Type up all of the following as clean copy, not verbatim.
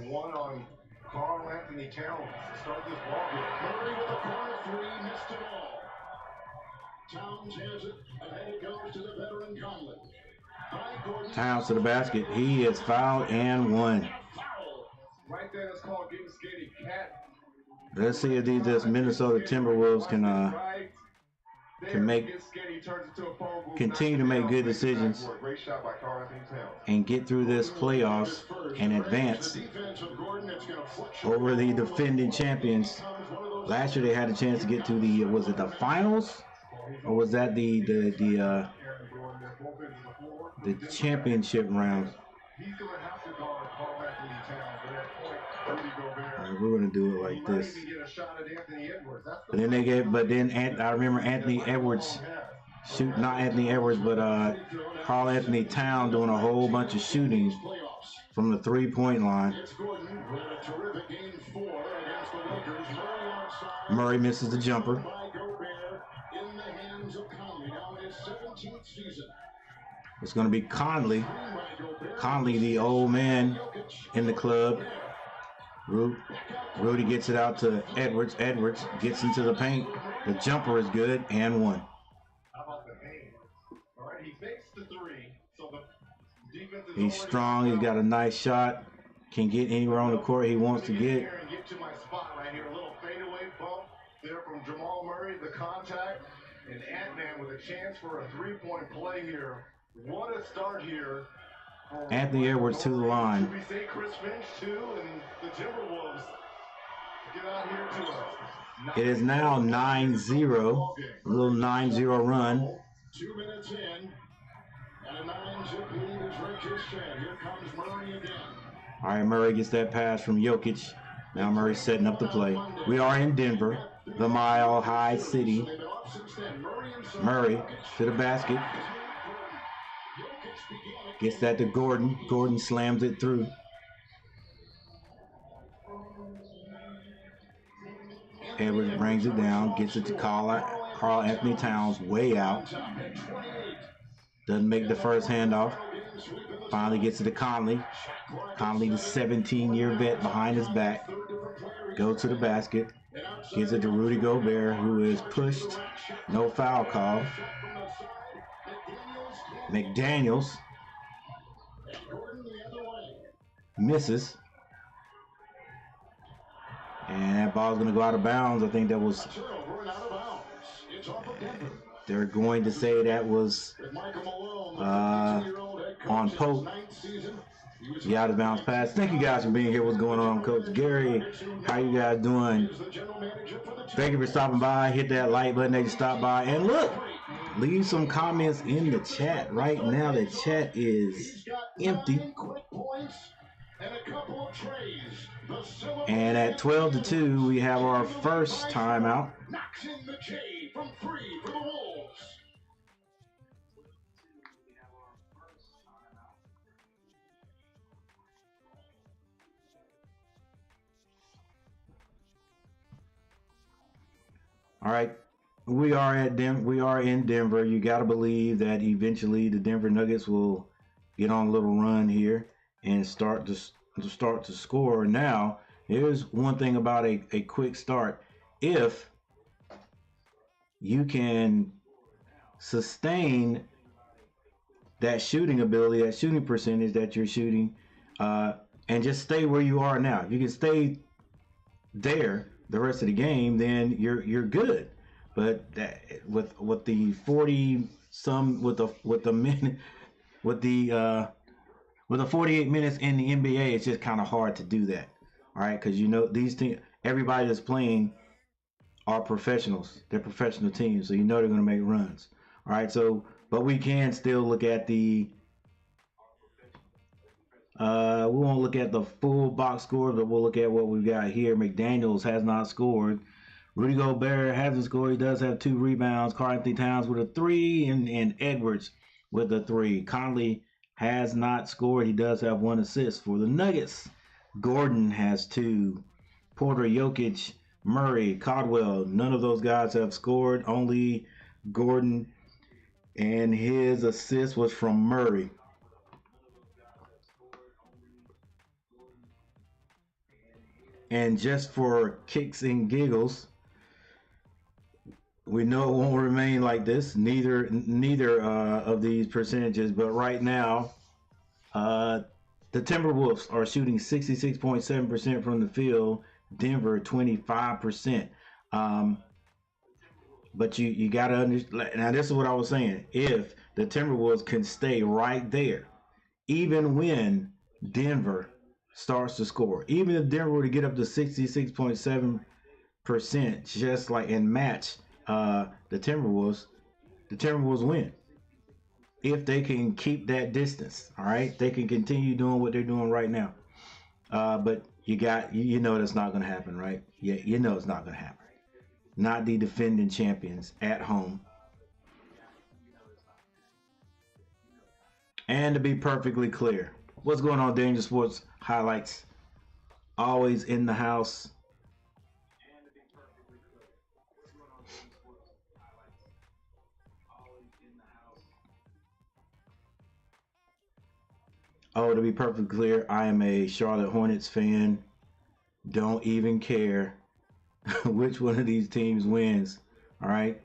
one on Carl Anthony Towns to start this ball game. Murray with a corner three, missed it all. Towns has it, and then it goes to the veteran Conley. Towns to the basket. He is fouled and one. Right there, it's called getting skated cat. Let's see if these Minnesota Timberwolves can continue to make good decisions and get through this playoffs and advance over the defending champions. Last year they had a chance to get to the was it the finals or was that the championship round? Right, we're gonna do it like this. But then I remember Anthony Edwards not Anthony Edwards, but Carl Anthony Towns doing a whole bunch of shooting from the 3-point line. Murray misses the jumper. It's going to be Conley. Conley, the old man in the club. Rudy gets it out to Edwards. Edwards gets into the paint. The jumper is good and one. He's strong. He's got a nice shot. Can get anywhere on the court he wants to get. Get to my spot right here. A little fadeaway bump there from Jamal Murray. The contact. And Ant-Man with a chance for a three-point play here. What a start here. Anthony Edwards to the line. Should we say Chris Finch too? And the Timberwolves get out here to It is now 9-0. A little 9-0 run. 2 minutes in. And a 9-zip lead is Richardson. Here comes Murray again. All right, Murray gets that pass from Jokic. Now Murray's setting up the play. We are in Denver, the Mile High City. Murray to the basket. Gets that to Gordon. Gordon slams it through. Edwards brings it down. Gets it to Carl Anthony Towns way out. Doesn't make the first handoff. Finally gets it to Conley. Conley, the 17-year vet behind his back. Goes to the basket. Gives it to Rudy Gobert, who is pushed. No foul call. McDaniels misses. And that ball's going to go out of bounds. I think that was... They're going to say that was on Pope. The out of bounds pass. Thank you guys for being here. What's going on, Coach Gary? How you guys doing? Thank you for stopping by. Hit that like button that you stop by. And look, leave some comments in the chat. Right now, the chat is empty. And at 12-2, we have our first timeout. All right, we are in Denver. You got to believe that eventually the Denver Nuggets will get on a little run here and start to score. Now, here's one thing about a quick start. If you can sustain that shooting ability, that shooting percentage that you're shooting, and just stay where you are now. If you can stay there the rest of the game, then you're good. But that, with the 40 some with the 48 minutes in the NBA, it's just kind of hard to do that. All right, because these teams, everybody that's playing are professionals. They're professional teams, so they're going to make runs. All right, so but we can still look at the. We won't look at the full box score, but we'll look at what we've got here. McDaniels has not scored. Rudy Gobert hasn't scored. He does have 2 rebounds. Karl Anthony Towns with a 3, and Edwards with a 3. Conley has not scored. He does have 1 assist for the Nuggets. Gordon has 2. Porter, Jokic, Murray, Caldwell. None of those guys have scored. Only Gordon, and his assist was from Murray. And just for kicks and giggles, we know it won't remain like this. Neither of these percentages, but right now, the Timberwolves are shooting 66.7% from the field. Denver 25%. But you got to understand. Now, this is what I was saying. If the Timberwolves can stay right there, even when Denver starts to score, even if Denver were to get up to 66.7%, just like and match the Timberwolves win. If they can keep that distance, all right, they can continue doing what they're doing right now. But you know that's not going to happen, right? Yeah, you know it's not going to happen. Not the defending champions at home. And to be perfectly clear, what's going on, Danger Sports Highlights? Always in the house. Oh, to be perfectly clear, I am a Charlotte Hornets fan. Don't even care which one of these teams wins. All right.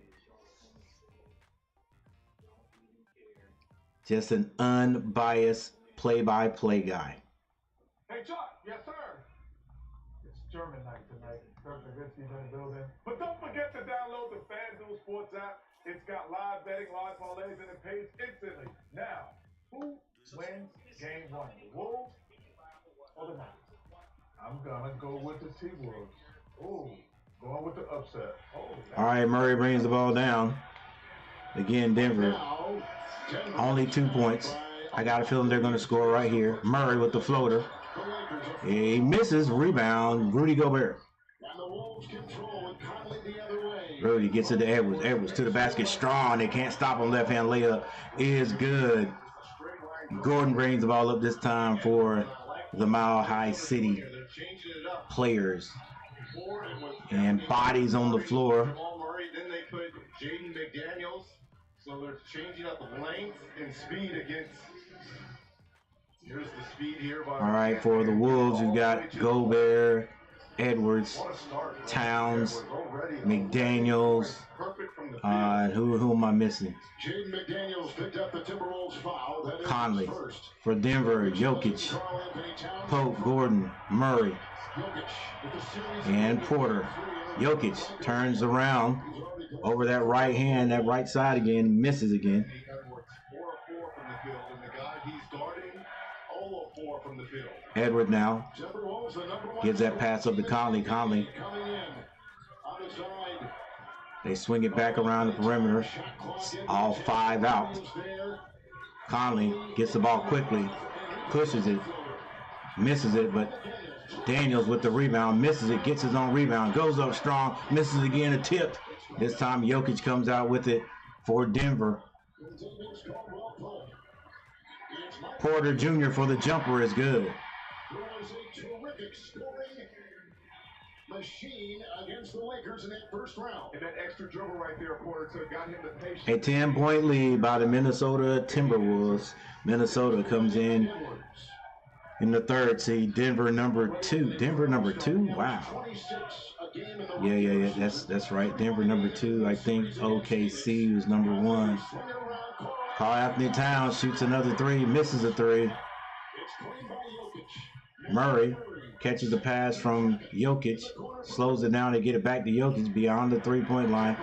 Just an unbiased play-by-play guy. Hey, Chuck. Yes, sir. It's German night tonight. Perfect Vince's in the building. But don't forget to download the FanDuel Sports app. It's got live betting, live parlays, and it pays instantly. Now, who wins game one? The Wolves or the Knights? I'm gonna go with the T-Wolves. Oh, going with the upset. All right, Murray brings the ball down. Again, Denver. Only 2 points. I got a feeling they're going to score right here. Murray with the floater. He misses. Rebound. Rudy Gobert. Rudy gets it to Edwards. Edwards to the basket. Strong. They can't stop him. Left-hand layup is good. Gordon brings the ball up this time for the Mile High City players. And bodies on the floor. Then they put Jaden McDaniels. So they're changing up the length and speed against. Here's the speed here. All right, for the Wolves, you've got Gobert, Edwards, Towns, McDaniels. Who am I missing? Jaden McDaniels picked up the Timberwolves foul. Conley. For Denver, Jokic, Pope, Gordon, Murray, and Porter. Jokic turns around over that right hand, that right side again, misses again. Edward now gives that pass up to Conley. Conley. They swing it back around the perimeter. All 5 out. Conley gets the ball quickly, pushes it, misses it, but Daniels with the rebound, misses it, gets his own rebound, goes up strong, misses again, a tip. This time Jokic comes out with it for Denver. Porter Jr. for the jumper is good. Machine against the Lakers in that first round. And that extra dribble right there, Porter took, got him the patience. A 10-point lead by the Minnesota Timberwolves. Minnesota comes in the third seed. Denver number 2. Denver number 2? Wow. Yeah. That's right. Denver number 2. I think OKC was number 1. Karl-Anthony Towns shoots another 3, misses a 3. Murray catches the pass from Jokic, slows it down to get it back to Jokic beyond the 3-point line.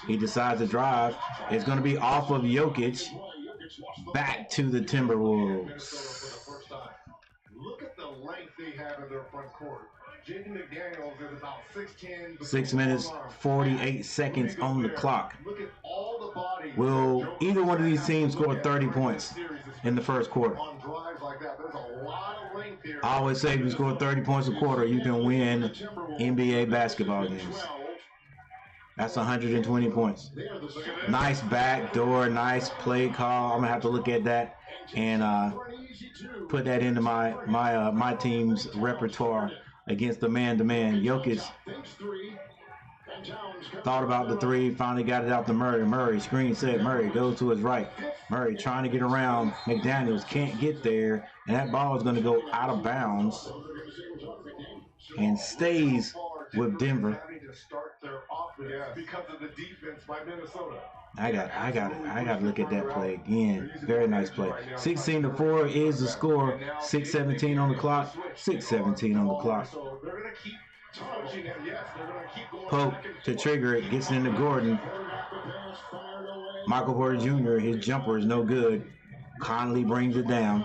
He decides to drive. It's going to be off of Jokic, back to the Timberwolves. Look at the length they have in their front court. Jaden McDaniels is about 6'10". 6 minutes, 48 seconds on the clock. Look at all the bodies. Will either one of these teams score 30 points in the first quarter? On drives like that, there's a lot of length here. I always say if you score 30 points a quarter, you can win NBA basketball games. That's 120 points. Nice backdoor, nice play call. I'm gonna have to look at that and put that into my team's repertoire against the man-to-man. Jokic thought about the 3, finally got it out to Murray. Murray screen set. Murray goes to his right. Murray trying to get around McDaniels, can't get there, and that ball is going to go out of bounds. and stays with Denver. Because of the defense by Minnesota. I got to look at that play again. Very nice play. 16-4 is the score. 6:17 on the clock. 6:17 on the clock. So they're going to keep touching him. Yes, they're going to keep going Pope back and to forth. trigger it. Gets into Gordon. Michael Porter Jr., his jumper is no good. Conley brings it down.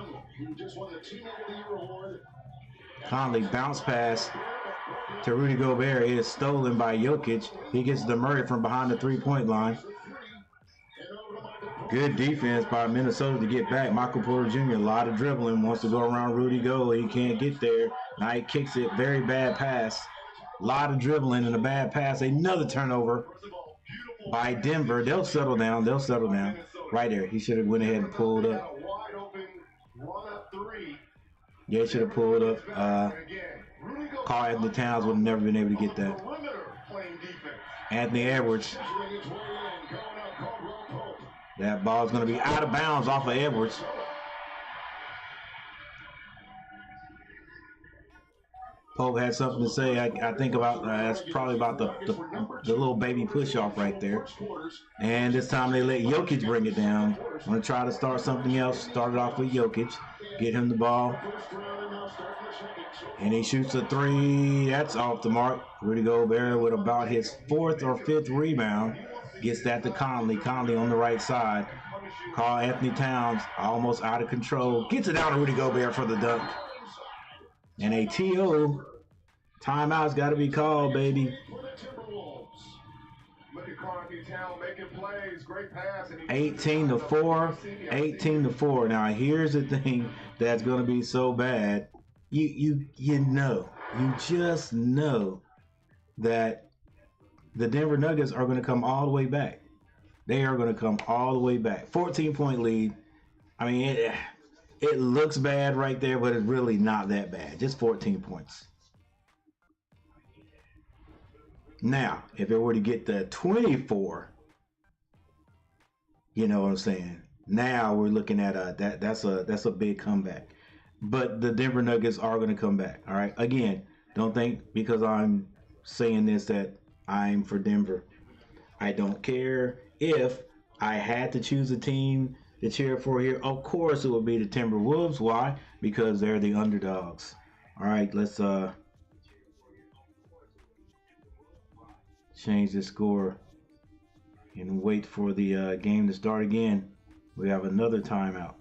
Conley bounce pass to Rudy Gobert. It is stolen by Jokic. He gets the Murray from behind the three-point line. Good defense by Minnesota to get back. Michael Porter Jr., a lot of dribbling. Wants to go around Rudy Go. He can't get there. Now he kicks it. Very bad pass. A lot of dribbling and a bad pass. Another turnover by Denver. They'll settle down. They'll settle down. Right there. He should have went ahead and pulled up. Yeah, he should have pulled up. Karl Anthony Towns would have never been able to get that. Anthony Edwards. That ball's going to be out of bounds off of Edwards. Pope had something to say. I think about that's probably about the little baby push-off right there. And this time they let Jokic bring it down. I'm going to try to start something else. Start it off with Jokic. Get him the ball. And he shoots a three. That's off the mark. Rudy Gobert with about his fourth or fifth rebound. Gets that to Conley. Conley on the right side. Karl Anthony Towns almost out of control. Gets it down to Rudy Gobert for the dunk. And a TO. Timeout's got to be called, baby. 18-4. 18-4. Now here's the thing that's going to be so bad. You just know that the Denver Nuggets are going to come all the way back. They are going to come all the way back. 14-point lead. I mean, it looks bad right there, but it's really not that bad. Just 14 points. Now, if it were to get to 24, you know what I'm saying? Now we're looking at that's a big comeback. But the Denver Nuggets are going to come back. All right. Again, don't think because I'm saying this that I'm for Denver. I don't care if I had to choose a team to cheer for here. Of course, it would be the Timberwolves. Why? Because they're the underdogs. All right. Let's change the score and wait for the game to start again. We have another timeout.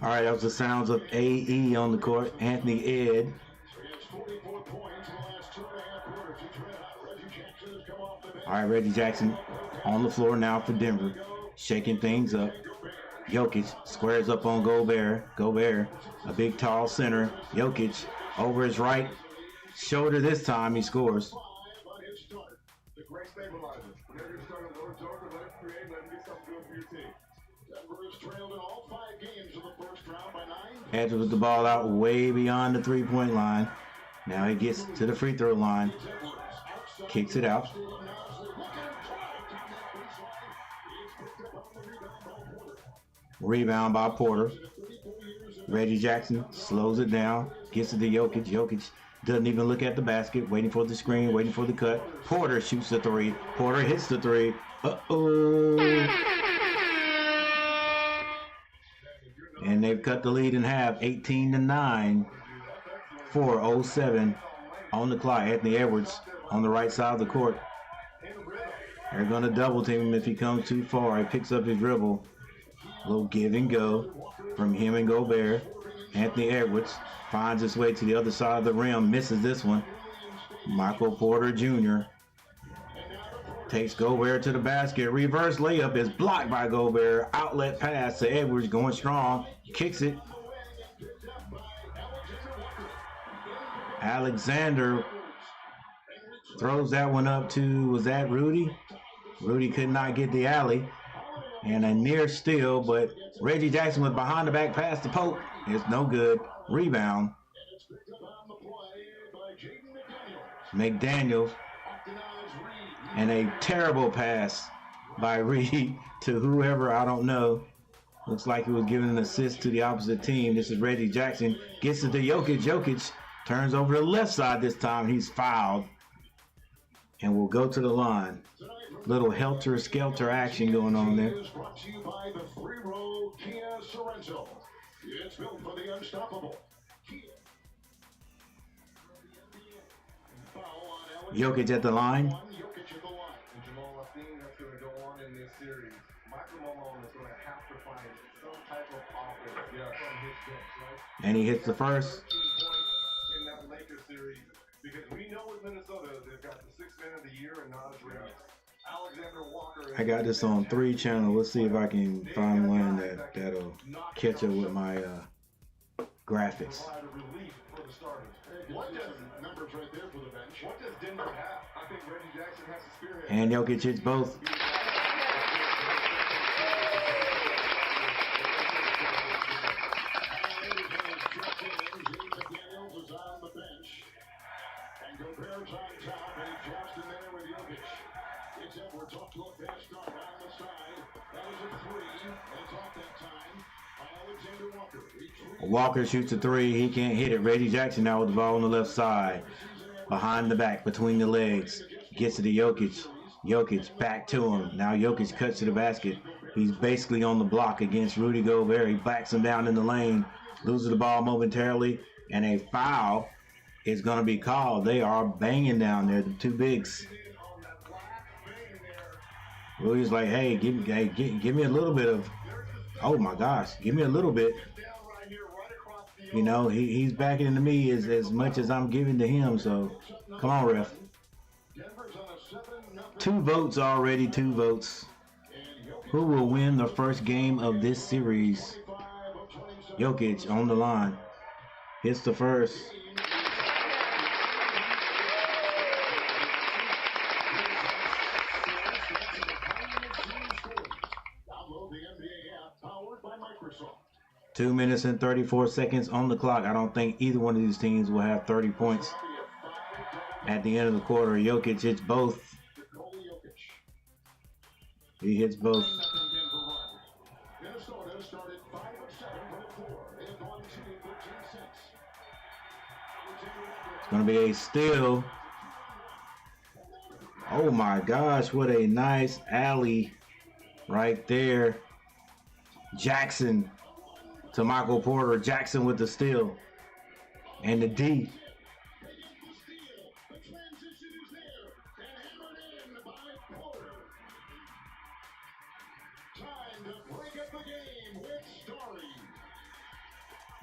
All right, that was the sounds of AE on the court. Anthony Ed. All right, Reggie Jackson on the floor now for Denver, shaking things up. Jokic squares up on Gobert. Gobert, a big tall center. Jokic over his right shoulder this time. He scores. The great stabilizer. Whenever you're starting low Joker, let him create, let him get something good for your team. Denver has trailed in all 5 games of the first round by 9. Had to put the ball out way beyond the three-point line. Now he gets to the free throw line. Kicks it out. Rebound by Porter. Reggie Jackson slows it down. Gets it to Jokic. Jokic doesn't even look at the basket. Waiting for the screen. Waiting for the cut. Porter shoots the three. Porter hits the three. Uh-oh. And they've cut the lead in half. 18-9. 4:07 on the clock. Anthony Edwards on the right side of the court. They're going to double team him if he comes too far. He picks up his dribble. A little give and go from him and Gobert. Anthony Edwards finds his way to the other side of the rim. Misses this one. Michael Porter Jr. takes Gobert to the basket. Reverse layup is blocked by Gobert. Outlet pass to Edwards going strong. Kicks it. Alexander throws that one up to, was that Rudy? Rudy could not get the alley. And a near steal, but Reggie Jackson was behind the back pass to Pope. It's no good. Rebound. McDaniels. And a terrible pass by Reed to whoever, I don't know. Looks like he was giving an assist to the opposite team. This is Reggie Jackson. Gets it to Jokic. Jokic turns over the left side this time. He's fouled. And will go to the line. Little helter-skelter action going on there. Brought to you by the 3-row Kia Sorento. It's built for the unstoppable. Jokic at the line. And he hits the first. In that Lakers series, because we know with Minnesota, they've got the 6th man of the year and not a Alexander Walker. I got this on 3 channel. Let's see if I can find one that'll catch up with my graphics. And Jokic hits both. Gobert's on top, and he drops in there with Jokic. It's Edwards off to a fast start on the side. That was a 3. That's off that time by Alexander Walker. Walker shoots a 3. He can't hit it. Reggie Jackson now with the ball on the left side. Behind the back, between the legs. Gets it to Jokic. Jokic back to him. Now Jokic cuts to the basket. He's basically on the block against Rudy Gobert. He backs him down in the lane. Loses the ball momentarily. And a foul is going to be called. They are banging down there, the two bigs. Rudy's like, hey, give me a little bit of, oh my gosh, give me a little bit. You know, he's backing into me as much as I'm giving to him, so come on, ref. 2 votes already, 2 votes. Who will win the first game of this series? Jokic on the line. Hits the first. Download the NBA app powered by Microsoft. 2 minutes and 34 seconds on the clock. I don't think either one of these teams will have 30 points at the end of the quarter. Jokic hits both. He hits both. Minnesota started 5 of 7 from the floor. They have gone 2 for 10 since. It's going to be a steal. Oh my gosh, what a nice alley right there. Jackson to Michael Porter. Jackson with the steal. And the D.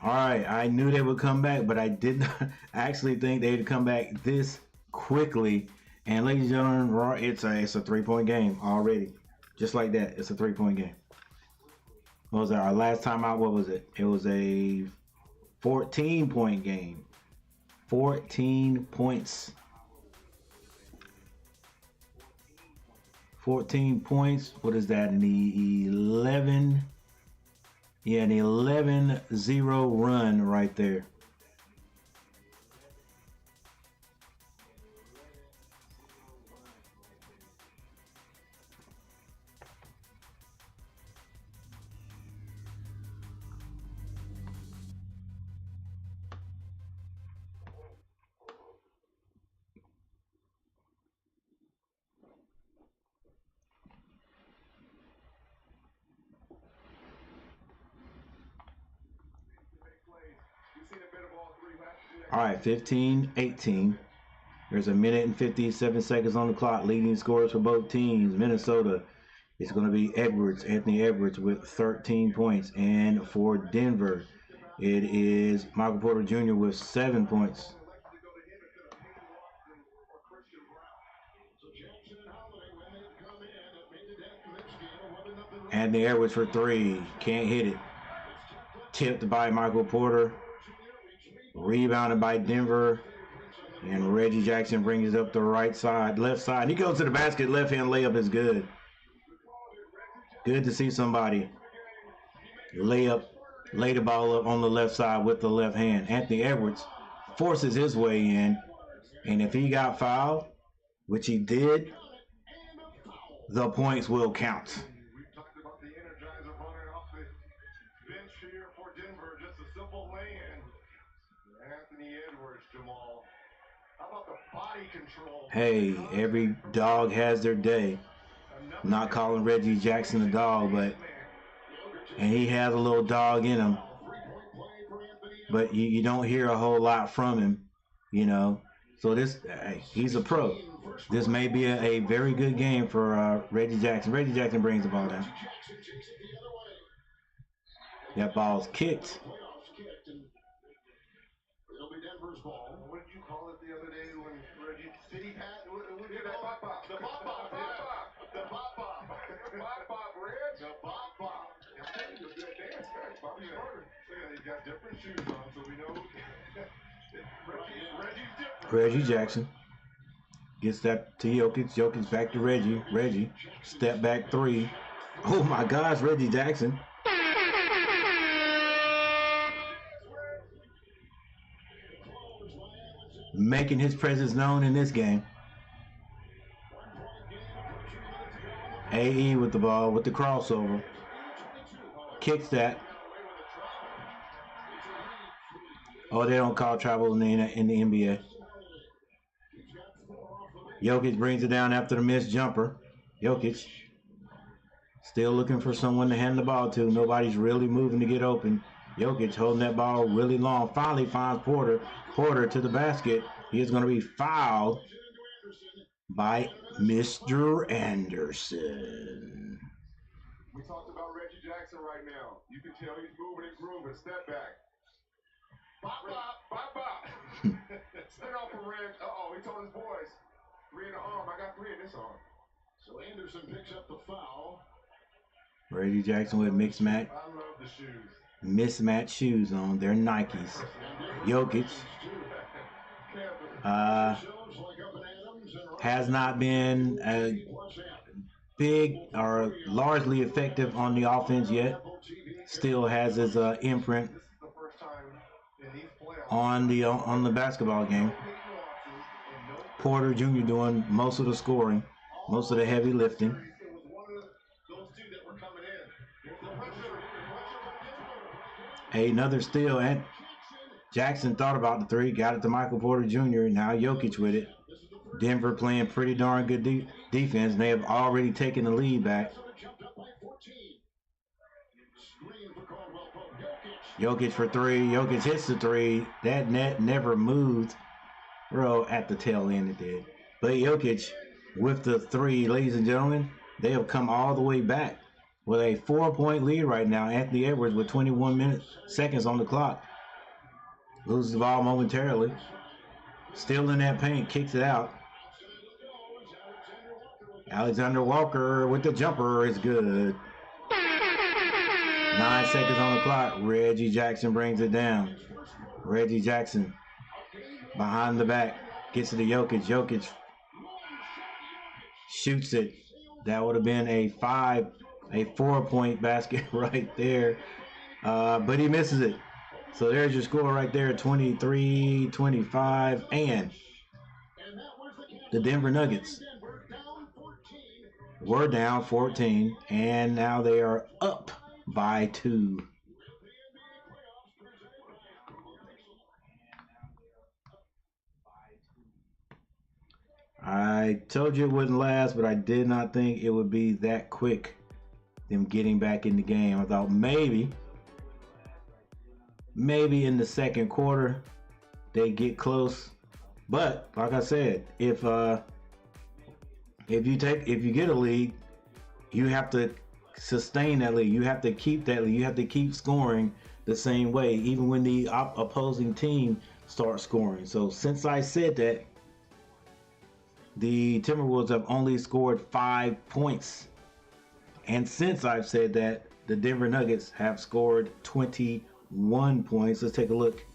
All right, I knew they would come back, but I did not actually think they'd come back this quickly. And ladies and gentlemen, it's a 3-point game already. Just like that, it's a 3-point game. What was that? Our last time out, what was it? It was a 14-point game. 14 points. 14 points. What is that? An 11. Yeah, an 11-0 run right there. All right, 15-18. There's a minute and 57 seconds on the clock. Leading scorers for both teams. Minnesota, it's going to be Anthony Edwards with 13 points. And for Denver, it is Michael Porter Jr. with 7 points. Anthony Edwards for 3. Can't hit it. Tipped by Michael Porter. Rebounded by Denver. And Reggie Jackson brings it up the right side, left side. He goes to the basket. Left-hand layup is good. Good to see somebody lay the ball up on the left side with the left hand. Anthony Edwards forces his way in. And if he got fouled, which he did, the points will count. We've talked about the energizer running off the bench here for Denver. Just a simple lay-in. Anthony Edwards, Jamal. How about the body control? Hey, every dog has their day. I'm not calling Reggie Jackson a dog, and he has a little dog in him. But you don't hear a whole lot from him, you know. So he's a pro. This may be a very good game for Reggie Jackson. Reggie Jackson brings the ball down. That ball's kicked. What did you call it the other day when Reggie City had the bop bop, the bop bop, the bop bop, the bop bop, Reg, the bop bop. I'm you, good dance, guys. Bobby Schroeder. He's got different shoes on, so we know Reggie's different. Reggie Jackson gets that to Jokic. Jokic back to Reggie. Reggie step back 3. Oh my gosh, Reggie Jackson. Making his presence known in this game. AE with the ball, with the crossover. Kicks that. Oh, they don't call travel in the NBA. Jokic brings it down after the missed jumper. Jokic still looking for someone to hand the ball to. Nobody's really moving to get open. Jokic holding that ball really long. Finally finds Porter. Porter to the basket. He is going to be fouled by Mr. Anderson. We talked about Reggie Jackson right now. You can tell he's moving and grooving. Step back. Bop, bop, bop, bop. Stay off of Reg. Uh-oh, he told his boys. 3 in the arm. I got 3 in this arm. So Anderson picks up the foul. Reggie Jackson with mixed match. I love the shoes. Mismatched shoes on. They're Nikes. Jokic has not been big or largely effective on the offense yet. Still has his imprint on the basketball game. Porter Jr. doing most of the scoring, most of the heavy lifting. Another steal, and Jackson thought about the 3, got it to Michael Porter Jr. Now Jokic with it. Denver playing pretty darn good defense. They have already taken the lead back. Jokic for 3. Jokic hits the 3. That net never moved. Bro, at the tail end it did. But Jokic with the 3, ladies and gentlemen, they have come all the way back with a 4-point lead right now. Anthony Edwards with 21 seconds on the clock. Loses the ball momentarily. Still in that paint, kicks it out. Alexander Walker with the jumper is good. 9 seconds on the clock. Reggie Jackson brings it down. Reggie Jackson behind the back. Gets to the Jokic. Jokic shoots it. That would have been a 4-point basket right there. But he misses it. So there's your score right there, 23-25. And the Denver Nuggets were down 14, and now they are up by 2. I told you it wouldn't last, but I did not think it would be that quick, them getting back in the game. I thought maybe in the second quarter they get close. But like I said, if you get a lead, you have to sustain that lead. You have to keep that lead. You have to keep scoring the same way, even when the opposing team starts scoring. So since I said that, the Timberwolves have only scored 5 points. And since I've said that, the Denver Nuggets have scored 21 points. Let's take a look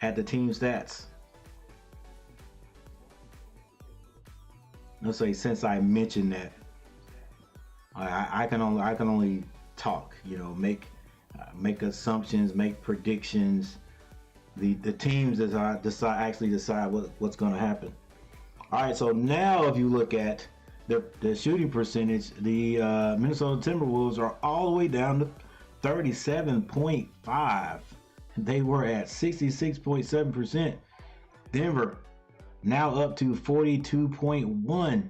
at the team stats. Let's say since I mentioned that, I can only talk, make assumptions, make predictions. The teams decide what's going to happen. All right, so now if you look at the shooting percentage, the Minnesota Timberwolves are all the way down to 37.5. They were at 66.7%. Denver now up to 42.1.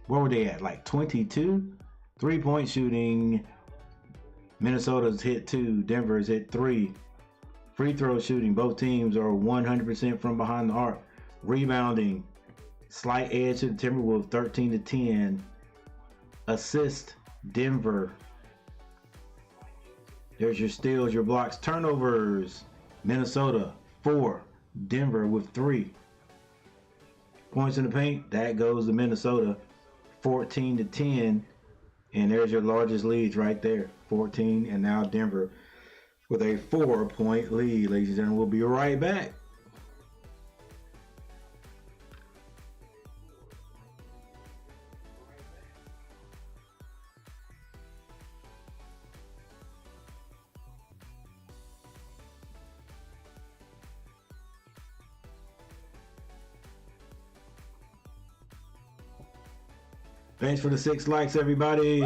Where were they at? Like 22? 3-point shooting. Minnesota's hit 2. Denver's hit 3. Free throw shooting. Both teams are 100% from behind the arc. Rebounding. Slight edge to the Timberwolves, 13-10. Assist, Denver. There's your steals, your blocks. Turnovers, Minnesota, 4. Denver with 3. Points in the paint, that goes to Minnesota, 14-10. And there's your largest leads right there, 14. And now Denver with a 4-point lead. Ladies and gentlemen, we'll be right back. Thanks for the 6 likes, everybody.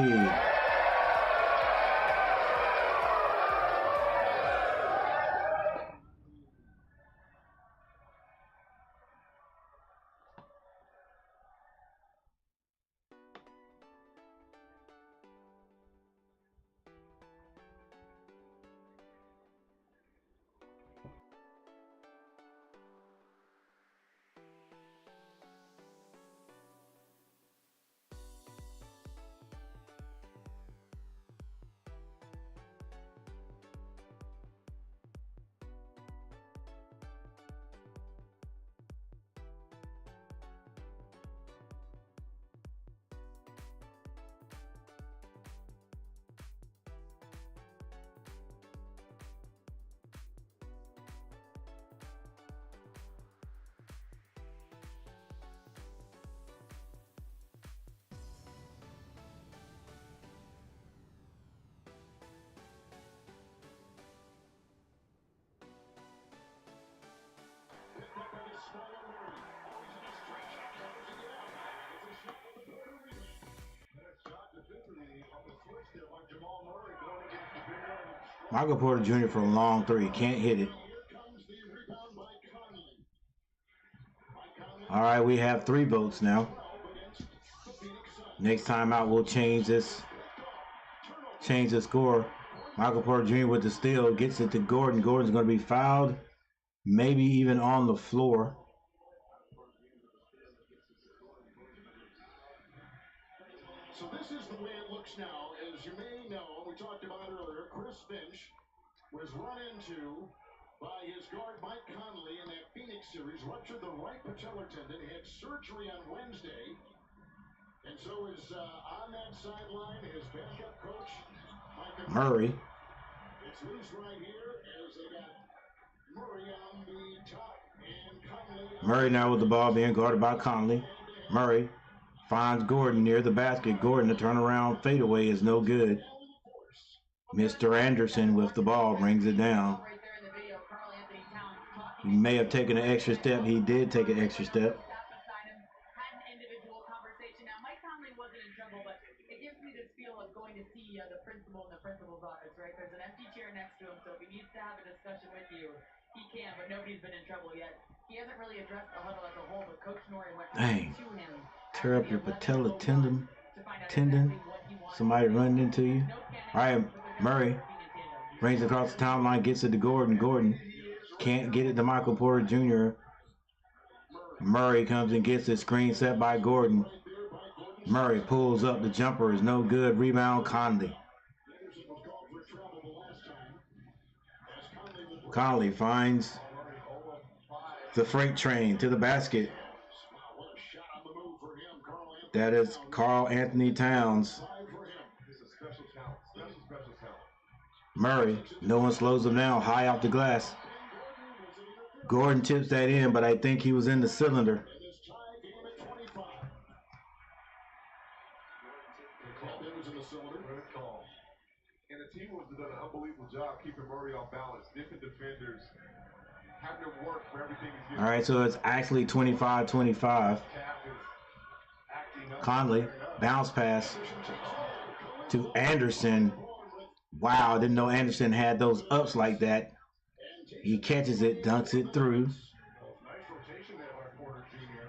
Michael Porter Jr. for a long 3. Can't hit it. All right, we have 3 votes now. Next time out, we'll change the score. Michael Porter Jr. with the steal gets it to Gordon. Gordon's going to be fouled, maybe even on the floor. So this is the way it looks now. As you may know, we talked about earlier, Chris Finch was run into by his guard, Mike Conley, in that Phoenix series. Ruptured the right patellar tendon, had surgery on Wednesday. And so is on that sideline his backup coach, Murray. It's loose right here as they got Murray on the top and Conley. Murray now with the ball being guarded by Conley. Murray finds Gordon near the basket. Gordon, the turnaround fadeaway is no good. Mr. Anderson with the ball brings it down. He may have taken an extra step. He did take an extra step. Going to see the principal in the principal's office, right? There's an empty chair next to him, so if he needs to have a discussion with you, he can, but nobody's been in trouble yet. He hasn't really addressed the huddle as a whole, but Coach Norrie went to him. Tear up your patella tendon. Somebody running into you. All right, Murray brings it across the timeline, gets it to Gordon. Gordon can't get it to Michael Porter Jr. Murray comes and gets it, screen set by Gordon. Murray pulls up, the jumper is no good. Rebound, Conley. Conley finds the freight train to the basket. That is Karl Anthony Towns. Murray, no one slows him down, high off the glass. Gordon tips that in, but I think he was in the cylinder. And the team has done an unbelievable job keeping Murray off balance. Different defenders having to work for everything he's getting. All right, so it's actually 25-25. Conley, bounce pass to Anderson. Wow, I didn't know Anderson had those ups like that. He catches it, dunks it through. Nice rotation there by Porter Jr.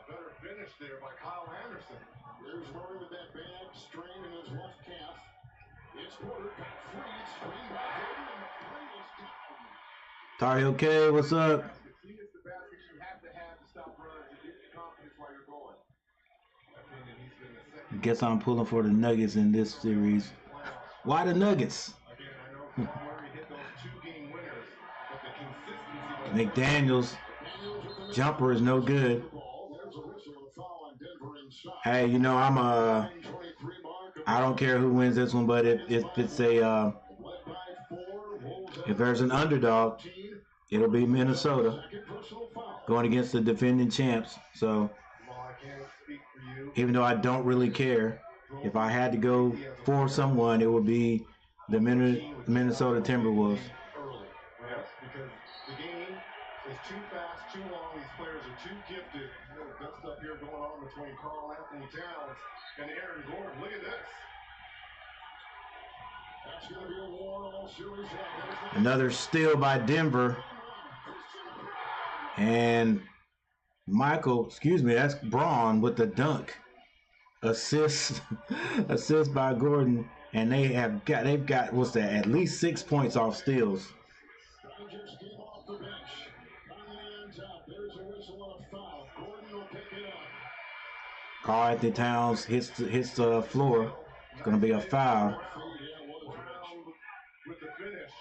Better finish there by Kyle Anderson. There's Murray with that bad strain in his left calf. It's Porter, got freed, screen by Gordon, and the three is down. Tar Heel K, what's up? He hits the basket you have to stop runs and get your confidence while you're going. Guess I'm pulling for the Nuggets in this series. Why the Nuggets? McDaniels jumper is no good. Hey, you know I don't care who wins this one, but if it's a if there's an underdog, it'll be Minnesota going against the defending champs. So even though I don't really care, if I had to go for someone, it would be the Minnesota Timberwolves. Yes, because the game is too fast, too long. These players are too gifted. You know, the dust up here going on between Karl Anthony Towns and Aaron Gordon. Look at this. That's going to be a war all series long. Another steal by Denver. And that's Braun with the dunk. Assist by Gordon, and they've got what's that? At least 6 points off steals. Karl Anthony Towns hits the floor. It's going to be a foul. With the finish,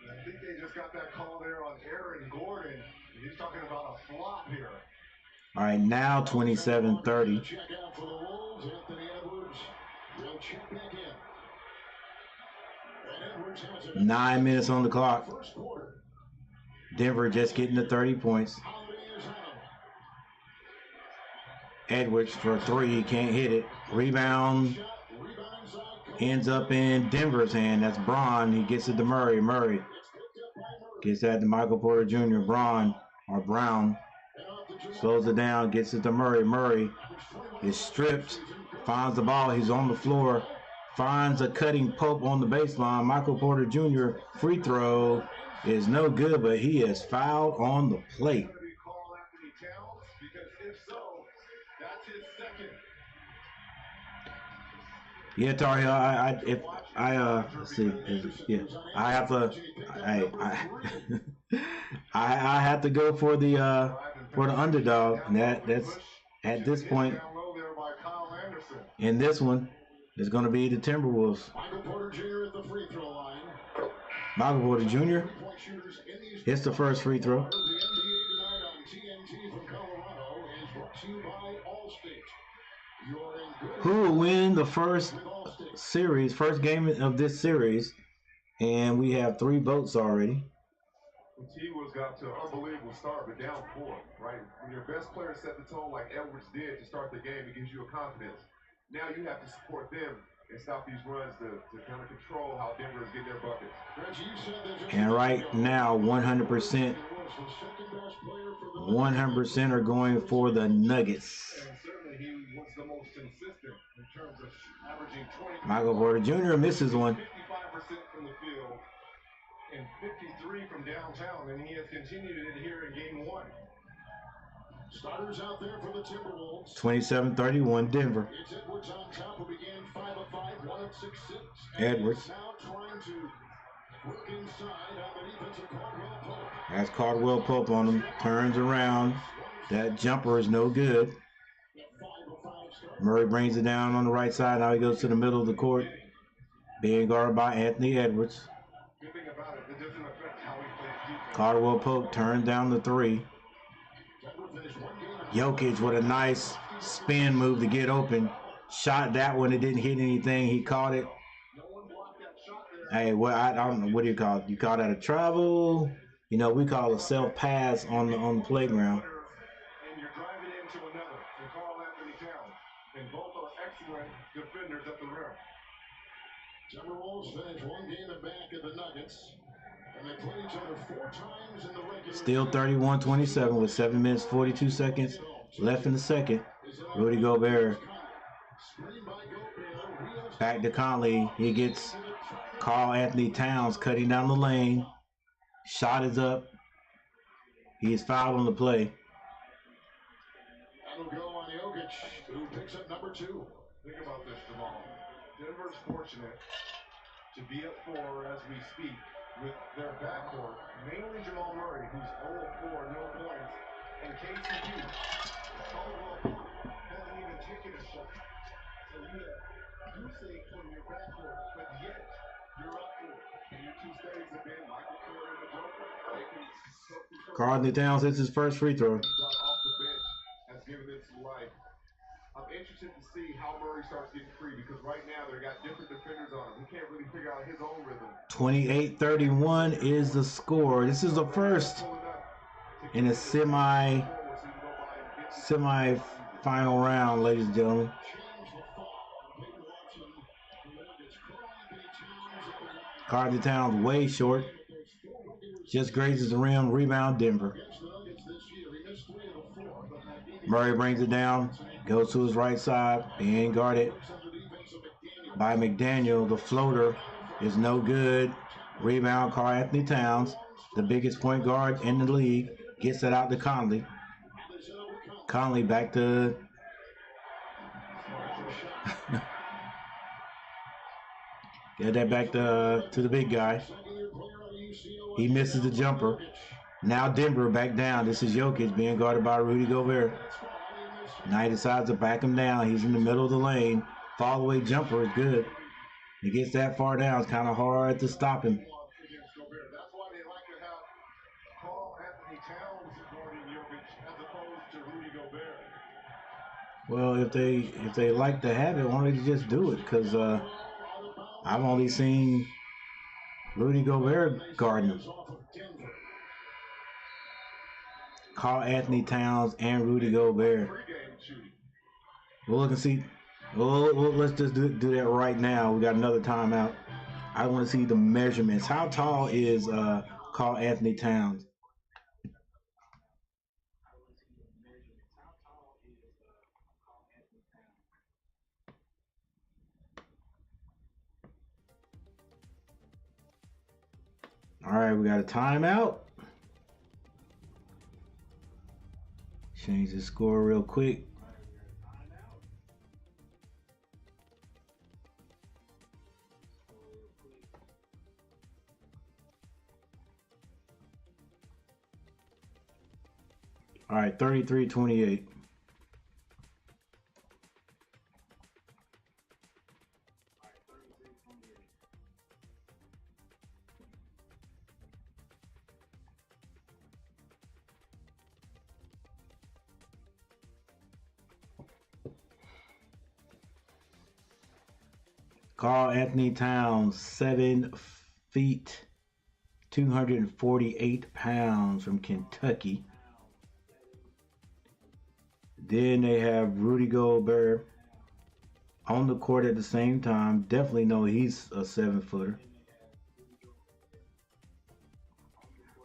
I think they just got that call there on Aaron Gordon. He's talking about a flop here. All right, now 27-30. 9 minutes on the clock. Denver just getting to 30 points. Edwards for a three, can't hit it. Rebound ends up in Denver's hand. That's Braun. He gets it to Murray. Murray gets that to Michael Porter Jr. Brown slows it down, gets it to Murray. Murray is stripped, finds the ball. He's on the floor, finds a cutting poke on the baseline. Michael Porter Jr. free throw is no good, but he is fouled on the plate. Yeah, Tar Heel, let's see. Yeah, I have to. I have to go for the underdog. And that's at this point. In this one, it's going to be the Timberwolves. Michael Porter Jr. at the free throw line. Michael Porter Jr. Hits the first free throw. The NBA tonight on TNT from Colorado is brought to you by Allstate. You're in good Who will win the first with Allstate. series, first game of this series? And we have 3 votes already. The T-Wolves got to an unbelievable start, but down 4, right? When your best player set the tone like Edwards did to start the game, it gives you a confidence. Now you have to support them and stop these runs to kind of control how Denver is getting their buckets. And right now, 100% are going for the Nuggets. And certainly he was the most consistent in terms of averaging 20. Michael Porter Jr. misses one. 55% from the field and 53 from downtown, and he has continued it here in game 1. Starters out there for the Timberwolves. 27-31 Denver. It's Edwards on top, who began 5 of 5, 1 of 6, 6. Edwards. Now trying to work inside on the defense of Caldwell Pope. That's Caldwell Pope on him. Turns around. That jumper is no good. Murray brings it down on the right side. Now he goes to the middle of the court. Being guarded by Anthony Edwards. Good thing about it, it doesn't affect how he plays defense. Caldwell Pope turns down the 3. Jokic with a nice spin move to get open. Shot that one. It didn't hit anything. He caught it. Hey, well, I don't know. What do you call it? You call that a travel? You know, we call a self pass on the playground. And you're driving into another. And Carl Anthony Towns. And both are excellent defenders at the rim. Timberwolves finished 1 game back of the Nuggets. And they played each other 4 times in the regular Still 31-27 with 7 minutes 42 seconds left in the second. Rudy Gobert back to Conley. He gets Carl Anthony Towns cutting down the lane. Shot is up. He is fouled on the play. That'll go on Jokic, who picks up number 2. Think about this, Jamal. Denver's fortunate to be up 4 as we speak with their backcourt, mainly Jamal Murray, who's 0 of 4, no points, and KCP. Caldwell Pope hasn't even taken a shot. So you say from your backcourt, but yet you're up 4. And your 2 studies have been Michael Porter and the Joker. Carl Anthony Towns hits his first free throw. Brought off the bench has given this life. I'm interested to see how Murray starts getting free because right now they've got different defenders on him. He can't really figure out his own rhythm. 28-31 is the score. This is the first in a semi-final round, ladies and gentlemen. Carl Anthony Towns way short. Just grazes the rim. Rebound Denver. Murray brings it down. Goes to his right side. Being guarded by McDaniel. The floater is no good. Rebound Carl Anthony Towns. The biggest point guard in the league. Gets it out to Conley. Conley back to... Get that back to the big guy. He misses the jumper. Now Denver back down. This is Jokic being guarded by Rudy Gobert. Now he decides to back him down. He's in the middle of the lane. Fall away jumper is good. He gets that far down. It's kind of hard to stop him. That's why they like to have Carl Anthony Towns guarding Jokic as opposed to Rudy Gobert. Well, if they like to have it, why don't they just do it? Because I've only seen Rudy Gobert guarding him. Carl Anthony Towns and Rudy Gobert. We'll look and see. Well, let's just do that right now. We got another timeout. I want to see the measurements. How tall is Carl Anthony Towns? All right, we got a timeout. Change the score real quick. All right, 33-28. Karl Anthony Towns, 7 feet, 248 pounds from Kentucky. Then they have Rudy Gobert on the court at the same time. Definitely know he's a 7-footer.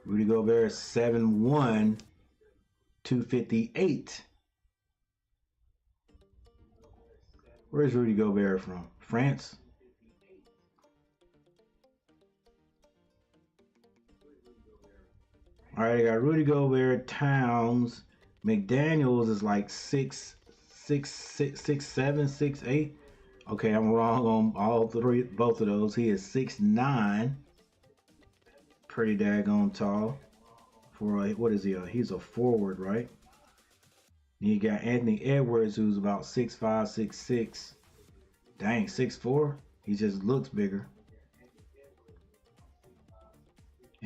Rudy Gobert, 7'1", 258. Where's Rudy Gobert from? France? All right, I got Rudy Gobert, Towns. McDaniels is like 6'7", 6'8". Okay, I'm wrong on all three, both of those. He is 6'9". Pretty daggone tall. For what is he? He's a forward, right? And you got Anthony Edwards, who's about 6'5", 6'6". Dang, 6'4". He just looks bigger.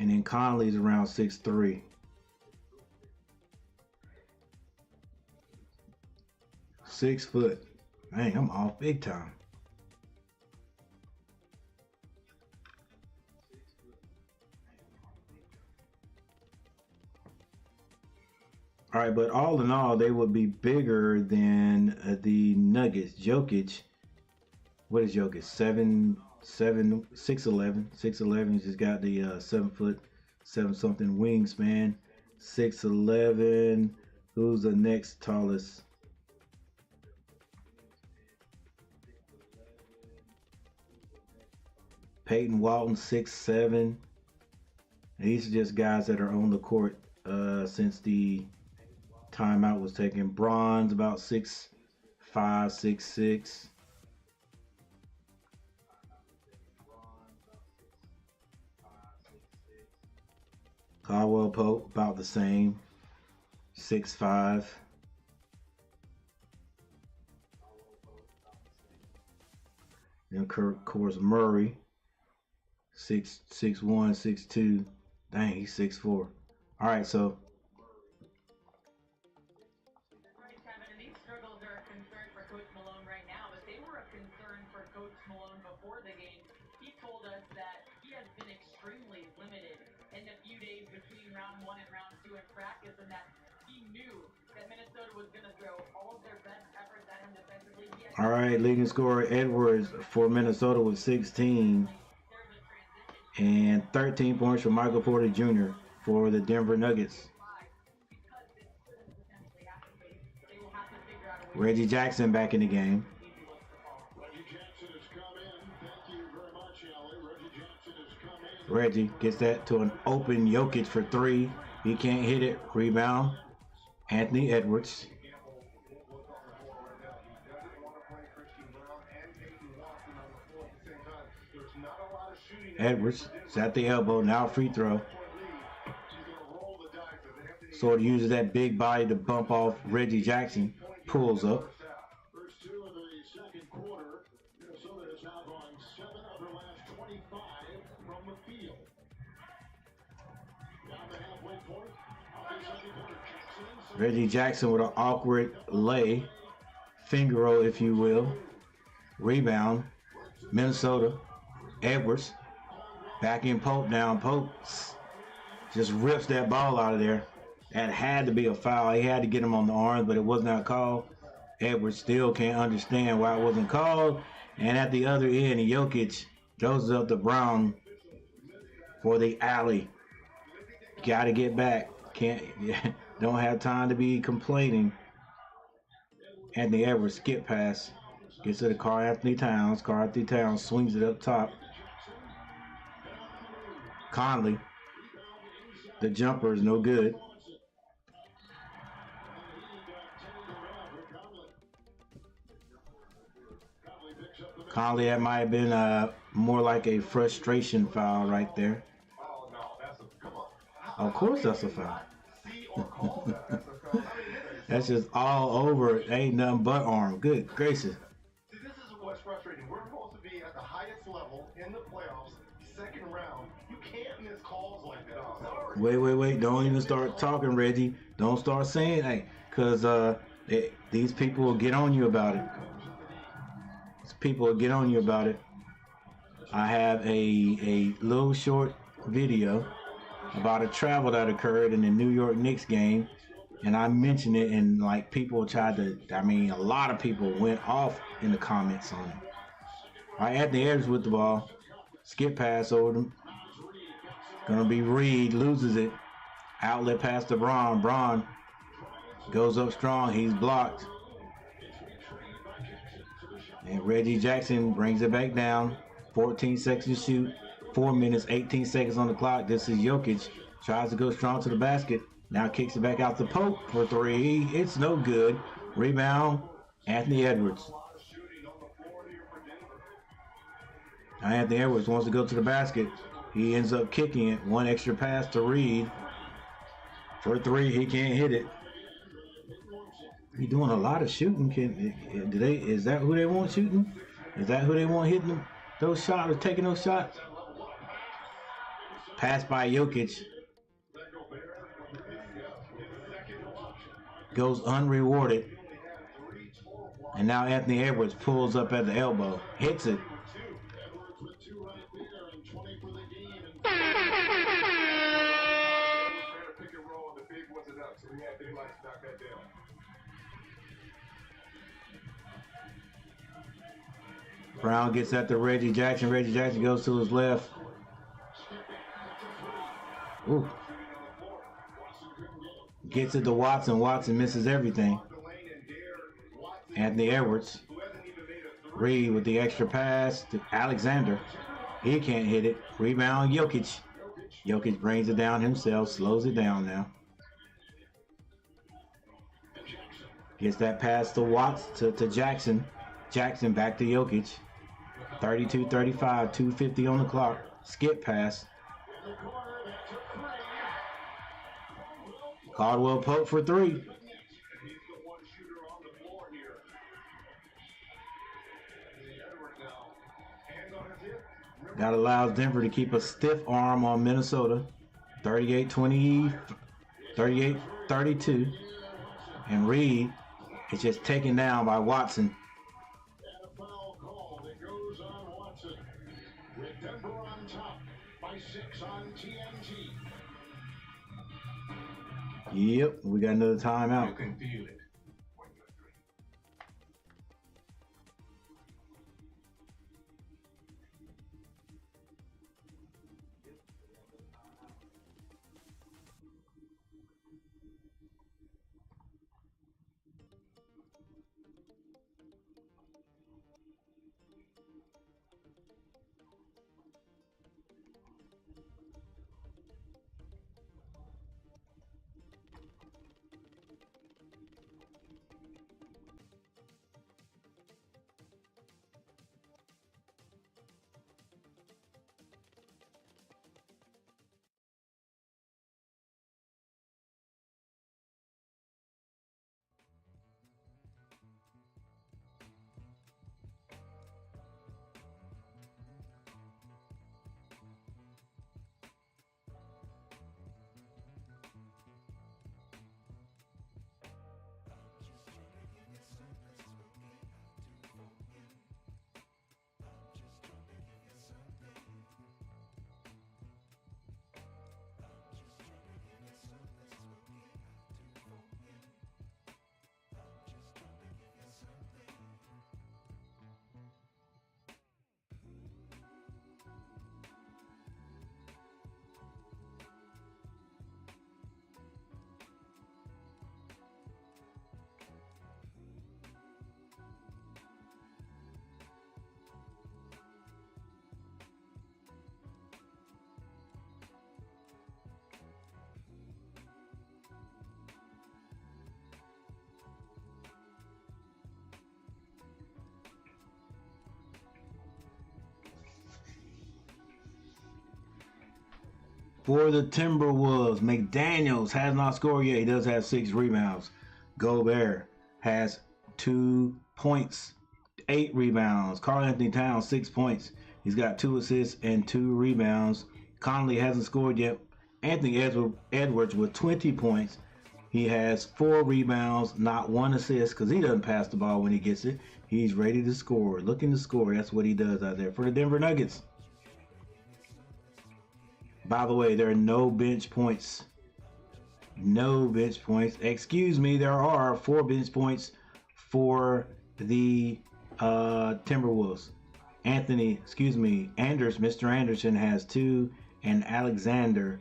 And then Conley's around 6'3". 6 foot. Dang, I'm off big time. All right, but all in all, they would be bigger than the Nuggets. Jokic, what is Jokic? 6'11". 6'11". He's just got the 7 foot, 7 something wingspan. 6'11". Who's the next tallest? Peyton Walton, 6'7". These are just guys that are on the court since the timeout was taken. Bronze about 6'5", 6'6". Caldwell Pope about the same, 6'5". Then of course Murray, 6'1", 6'2". Dang, he's 6'4". All right, so. Right, Kevin, and these struggles are a concern for Coach Malone right now, but they were a concern for Coach Malone before the game. He told us that he has been extremely limited in the few days between round 1 and round 2 in practice, and that he knew that Minnesota was going to throw all of their best efforts at him defensively. All right, leading scorer Edwards for Minnesota with 16. And 13 points for Michael Porter Jr. for the Denver Nuggets. Reggie Jackson back in the game. Reggie gets that to an open Jokic for 3. He can't hit it. Rebound. Anthony Edwards. Edwards is at the elbow. Now free throw. Sort of uses that big body to bump off Reggie Jackson. Pulls up. First 2 of the second quarter. Minnesota is now going 7 of their last 25 from the field. Down the halfway point. Reggie Jackson with an awkward lay. Finger roll, if you will. Rebound. Minnesota. Edwards. Back in Pope down. Pope just rips that ball out of there. That had to be a foul. He had to get him on the arms, but it was not called. Edwards still can't understand why it wasn't called. And at the other end, Jokic throws up to Brown for the alley. Got to get back. Don't have time to be complaining. Anthony Edwards skip pass. Gets to the Karl Anthony Towns. Karl Anthony Towns swings it up top. Conley. The jumper is no good. Conley, that might have been more like a frustration foul right there. Oh, no, that's a, come on. Of course that's a foul. That's just all over. Ain't nothing but arm. Good gracious. See, this is what's frustrating. We're supposed to be at the highest level in the playoffs, second round. You can't miss calls like that. I'm sorry. Wait. Don't even start talking, Reggie. Don't start saying, hey, because these people will get on you about it. People will get on you about it. I have a little short video about a travel that occurred in the New York Knicks game, and I mentioned it, and like people tried to, I mean, a lot of people went off in the comments on it. All right, Anthony Edwards with the ball, skip pass over them. Gonna be Reed, loses it. Outlet pass to Braun. Braun goes up strong. He's blocked. And Reggie Jackson brings it back down. 14 seconds to shoot. 4 minutes, 18 seconds on the clock. This is Jokic. Tries to go strong to the basket. Now kicks it back out to Pope for three. It's no good. Rebound, Anthony Edwards. Now Anthony Edwards wants to go to the basket. He ends up kicking it. One extra pass to Reed. For three, he can't hit it. He's doing a lot of shooting. Is that who they want shooting? Is that who they want hitting those shots or taking those shots? Pass by Jokic. Goes unrewarded. And now Anthony Edwards pulls up at the elbow. Hits it. Brown gets at the Reggie Jackson. Reggie Jackson goes to his left. Ooh. Gets it to Watson. Watson misses everything. Anthony Edwards. Reed with the extra pass to Alexander. He can't hit it. Rebound, Jokic. Jokic brings it down himself. Slows it down now. Gets that pass to Watts to Jackson. Jackson back to Jokic. 32-35, 2:50 on the clock. Skip pass. Caldwell Pope for three. That allows Denver to keep a stiff arm on Minnesota. 38-20, 38-32. And Reed is just taken down by Watson. With Denver on top by 6 on TNT. Yep, we got another timeout. You can feel it. For the Timberwolves, McDaniels has not scored yet. He does have 6 rebounds. Gobert has 2 points, 8 rebounds. Karl Anthony Towns, 6 points. He's got 2 assists and 2 rebounds. Conley hasn't scored yet. Anthony Edwards with 20 points. He has 4 rebounds, not 1 assist, because he doesn't pass the ball when he gets it. He's ready to score, looking to score. That's what he does out there for the Denver Nuggets. By the way, there are no bench points. No bench points. Excuse me, there are 4 bench points for the Timberwolves. Mr. Anderson has 2, and Alexander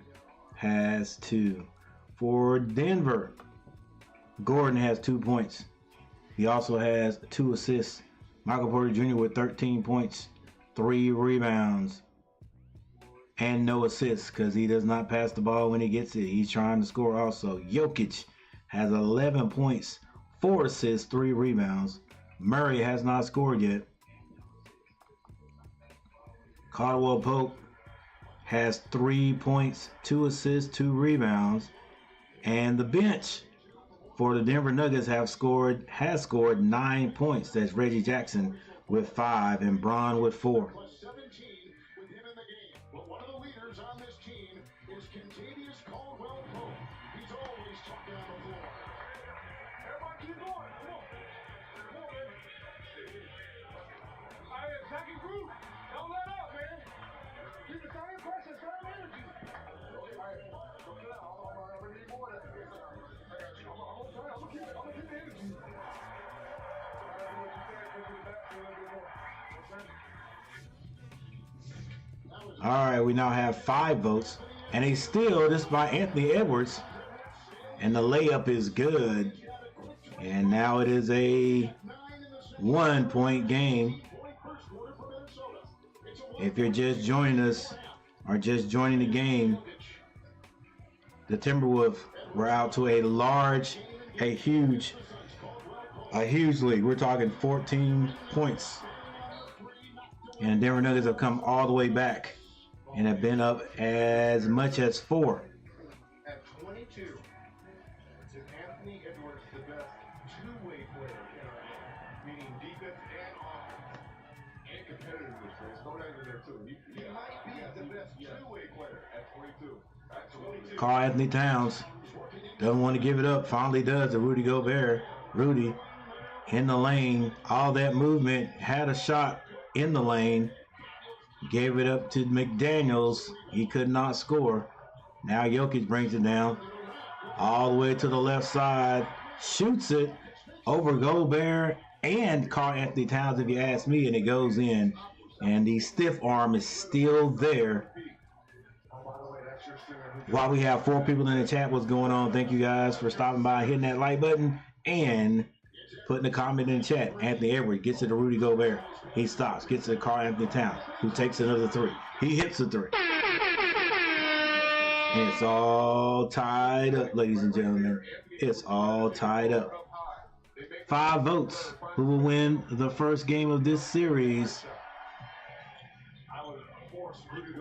has 2. For Denver, Gordon has 2 points. He also has 2 assists. Michael Porter Jr. with 13 points, 3 rebounds, and no assists because he does not pass the ball when he gets it. He's trying to score also. Jokic has 11 points, 4 assists, 3 rebounds. Murray has not scored yet. Caldwell Pope has 3 points, 2 assists, 2 rebounds. And the bench for the Denver Nuggets has scored 9 points. That's Reggie Jackson with 5 and Bron with 4. Plus 17 with him in the game. But one of the leaders on this team is Kentavious Caldwell Pope. He's always talking on the floor. Everybody keep going. Come on. Come on, man. All right, attacking group. Don't let up, man. Keep the same pressure, same energy. All right, don't get out. I'm gonna need more of that. I got you. I'm gonna keep the energy. All right, we now have 5 votes. And a steal, this by Anthony Edwards. And the layup is good. And now it is a 1-point game. If you're just joining us or just joining the game, the Timberwolves were out to a huge lead. We're talking 14 points. And the Denver Nuggets have come all the way back and have been up as much as 4. At 22, is Anthony Edwards the best two-way player, meaning defense and offense, and competitiveness? There's no doubt there too. He might be the best two-way player at 22. At 22. Karl Anthony Towns doesn't want to give it up. Finally does to Rudy Gobert. Rudy in the lane. All that movement. Had a shot in the lane. Gave it up to McDaniels. He could not score. Now Jokic brings it down. All the way to the left side. Shoots it over Gobert and Karl Anthony Towns, if you ask me, and it goes in. And the stiff arm is still there. While we have 4 people in the chat, what's going on? Thank you guys for stopping by, hitting that like button, and putting a comment in the chat. Anthony Edwards gets it to Rudy Gobert. He stops, gets it to Karl Anthony Towns, who takes another 3. He hits the 3. And it's all tied up, ladies and gentlemen. It's all tied up. 5 votes. Who will win the first game of this series?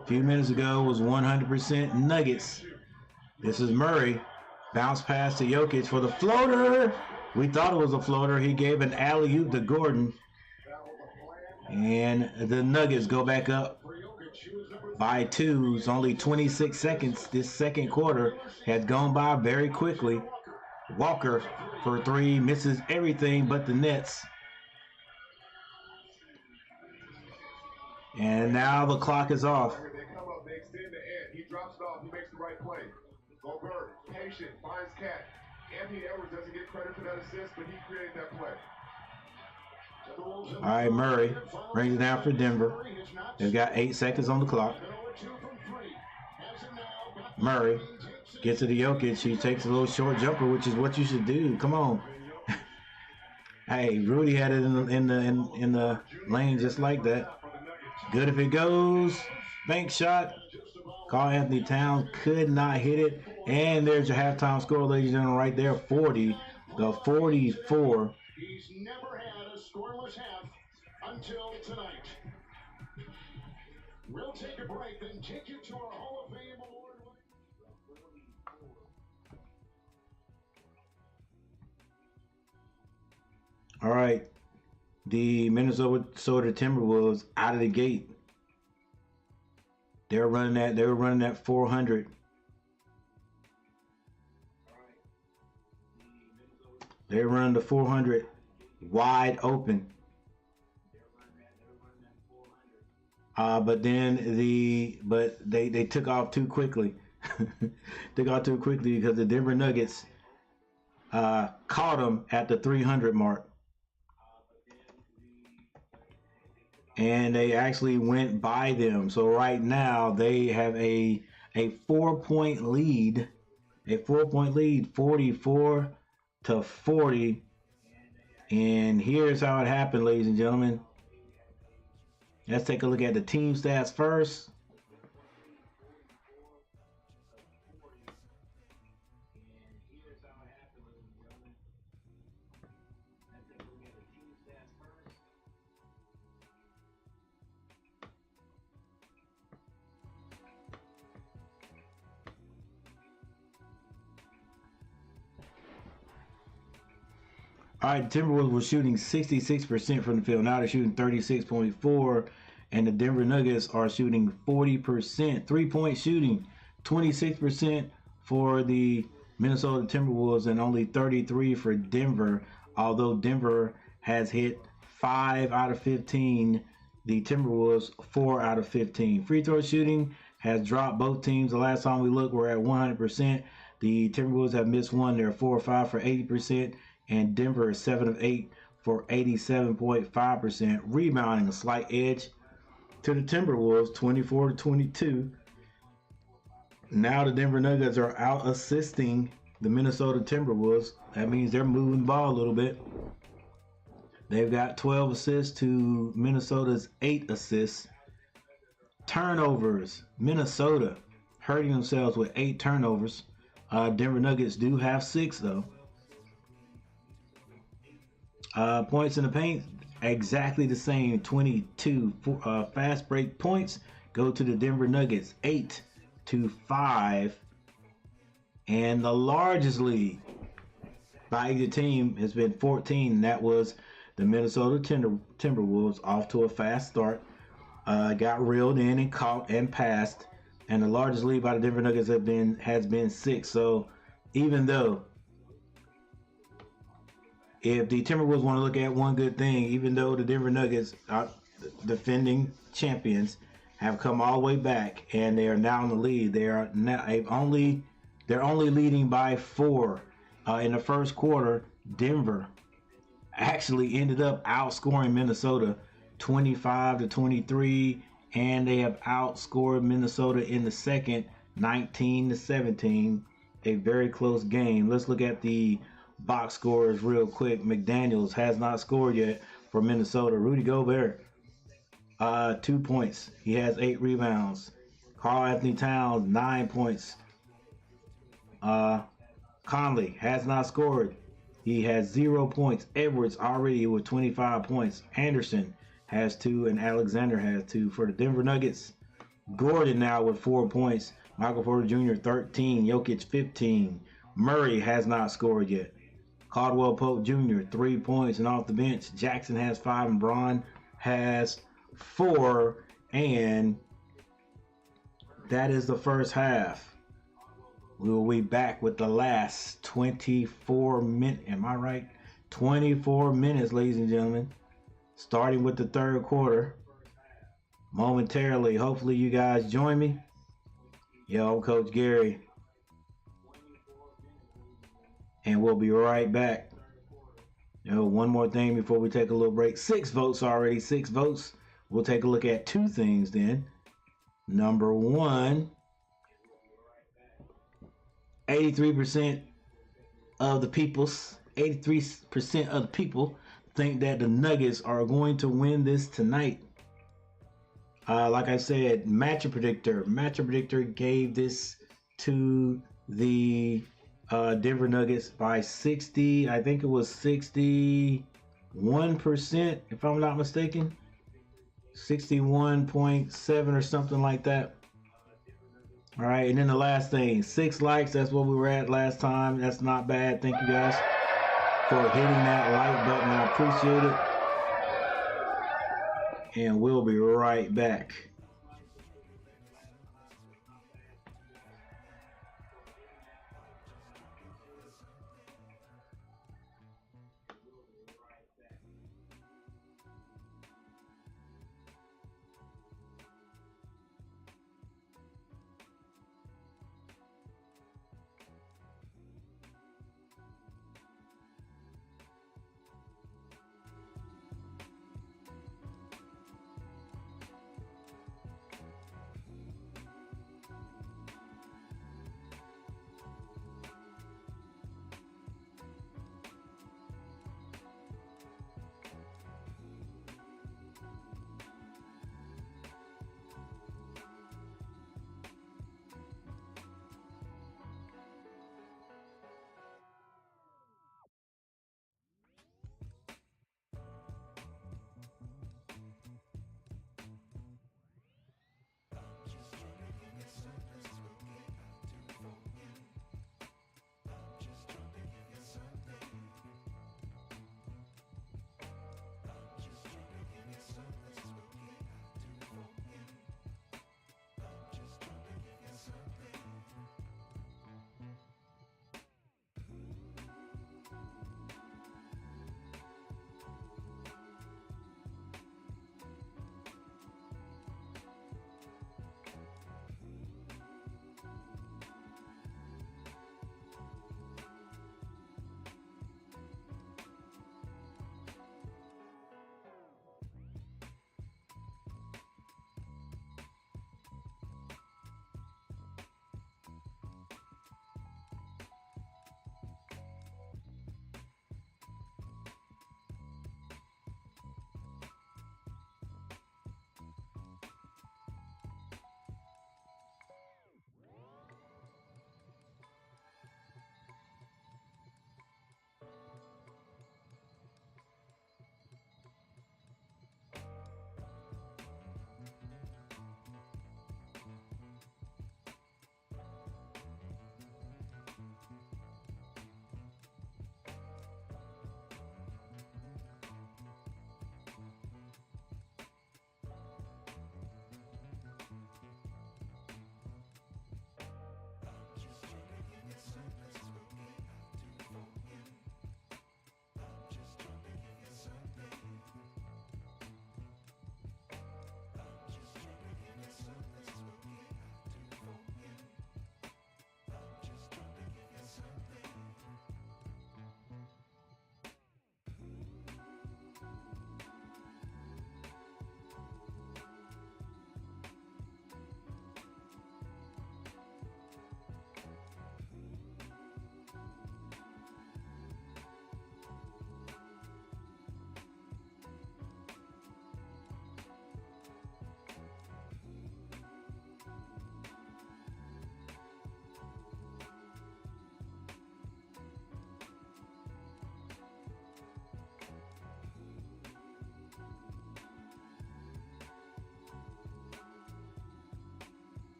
A few minutes ago was 100% Nuggets. This is Murray. Bounce pass to Jokic for the floater. We thought it was a floater. He gave an alley-oop to Gordon. And the Nuggets go back up by 2. It's only 26 seconds. This second quarter has gone by very quickly. Walker for 3. Misses everything but the nets. And now the clock is off. They come up, they extend the end. He drops it off, he makes the right play. Gobert, patient, finds Cat. Anthony Edwards doesn't get credit for that assist, but he created that play. All right, Murray brings it down for Denver. They've got 8 seconds on the clock. Murray gets it to Jokic. He takes a little short jumper, which is what you should do. Come on. Hey, Rudy had it in the lane just like that. Good if it goes. Bank shot. Karl Anthony Towns could not hit it. And there's your halftime score, ladies and gentlemen, right there. 40 to 44. He's never had a scoreless half until tonight. We'll take a break, then take you to our Hall of Fame award. All right. The Minnesota Timberwolves out of the gate. They were running that 400. They're running the 400 wide open. But they took off too quickly. Took off too quickly because the Denver Nuggets caught them at the 300 mark. And they actually went by them. So right now they have a 4-point lead. A 4-point lead, 44-40. And here's how it happened, ladies and gentlemen. Let's take a look at the team stats first. All right, Timberwolves were shooting 66% from the field. Now they're shooting 36.4%, and the Denver Nuggets are shooting 40%. 3-point shooting, 26% for the Minnesota Timberwolves and only 33% for Denver. Although Denver has hit 5 out of 15, the Timberwolves 4 out of 15. Free throw shooting has dropped. Both teams, the last time we looked, were at 100%. The Timberwolves have missed one. They're 4 or 5 for 80%. And Denver is 7 of 8 for 87.5%, rebounding a slight edge to the Timberwolves, 24-22. Now the Denver Nuggets are out assisting the Minnesota Timberwolves. That means they're moving the ball a little bit. They've got 12 assists to Minnesota's 8 assists. Turnovers, Minnesota hurting themselves with 8 turnovers. Denver Nuggets do have 6 though. Points in the paint, exactly the same, 22. Fast break points go to the Denver Nuggets, 8-5. And the largest lead by either team has been 14. And that was the Minnesota Timberwolves, off to a fast start. Got reeled in and caught and passed. And the largest lead by the Denver Nuggets has been 6. So even though, if the Timberwolves want to look at one good thing, even though the Denver Nuggets, defending champions, have come all the way back and they are now in the lead, they're only leading by 4. In the first quarter, Denver actually ended up outscoring Minnesota 25-23, and they have outscored Minnesota in the second 19-17. A very close game. Let's look at the box scores real quick. McDaniels has not scored yet for Minnesota. Rudy Gobert, 2 points. He has 8 rebounds. Karl-Anthony Towns, 9 points. Conley has not scored. He has 0 points. Edwards already with 25 points. Anderson has 2 and Alexander has 2 for the Denver Nuggets. Gordon now with 4 points. Michael Porter Jr. 13. Jokic 15. Murray has not scored yet. Caldwell Pope Jr. 3 points and off the bench. Jackson has 5 and Braun has 4. And that is the first half. We will be back with the last 24 minutes. Am I right? 24 minutes, ladies and gentlemen. Starting with the third quarter. Momentarily. Hopefully you guys join me. Yo, Coach Gary. And we'll be right back. One more thing before we take a little break. 6 votes already. 6 votes. We'll take a look at 2 things then. Number 1, 83% of the people think that the Nuggets are going to win this tonight. Like I said, Matchup Predictor gave this to the Denver Nuggets by 60. I think it was 61%, if I'm not mistaken. 61.7 or something like that. All right, and then the last thing, 6 likes. That's what we were at last time. That's not bad. Thank you guys for hitting that like button. I appreciate it. And we'll be right back.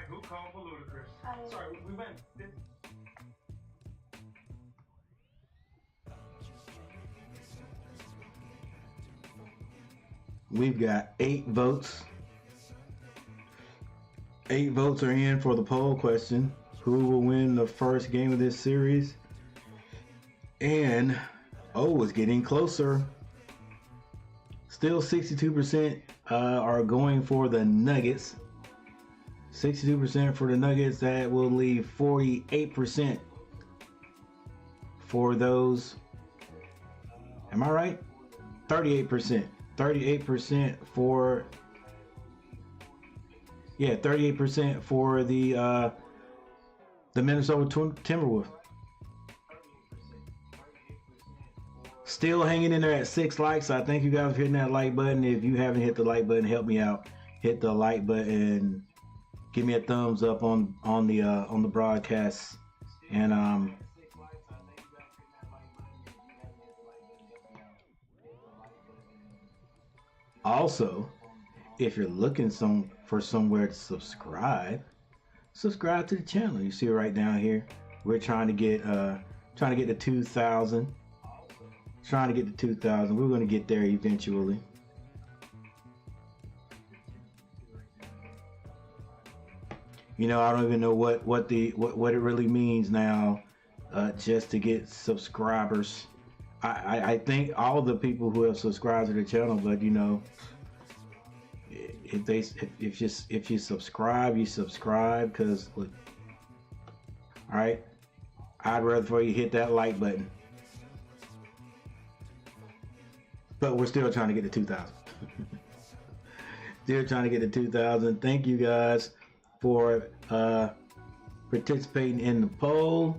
right, who called for Ludacris? Sorry, we went. We've got 8 votes. 8 votes are in for the poll question. Who will win the first game of this series? And it's getting closer. Still 62% are going for the Nuggets. 62% for the Nuggets. That will leave 48% for those. Am I right? 38%. 38% for 38% for the Minnesota Timberwolves. Still hanging in there at 6 likes. I thank you guys for hitting that like button. If you haven't hit the like button, help me out. Hit the like button. Give me a thumbs up on the broadcast. And also, if you're looking for somewhere to subscribe to the channel. You see it right down here. We're trying to get to 2,000. Trying to get to 2,000. We're going to get there eventually. You know, I don't even know what it really means now, just to get subscribers. I think all the people who have subscribed to the channel, but you know, if you subscribe, you subscribe, because look, all right, I'd rather for you hit that like button. But we're still trying to get to 2,000. Still trying to get to 2,000. Thank you guys for participating in the poll.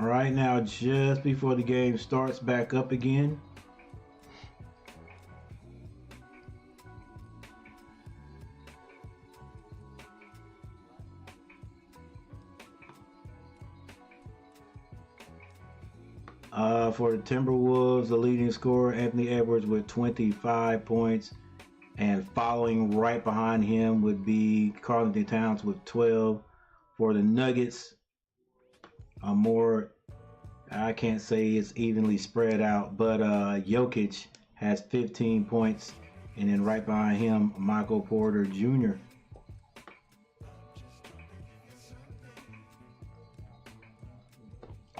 All right, now just before the game starts back up again. For the Timberwolves, the leading scorer, Anthony Edwards, with 25 points. And following right behind him would be Karl-Anthony Towns with 12. For the Nuggets, I can't say it's evenly spread out, but Jokic has 15 points. And then right behind him, Michael Porter Jr.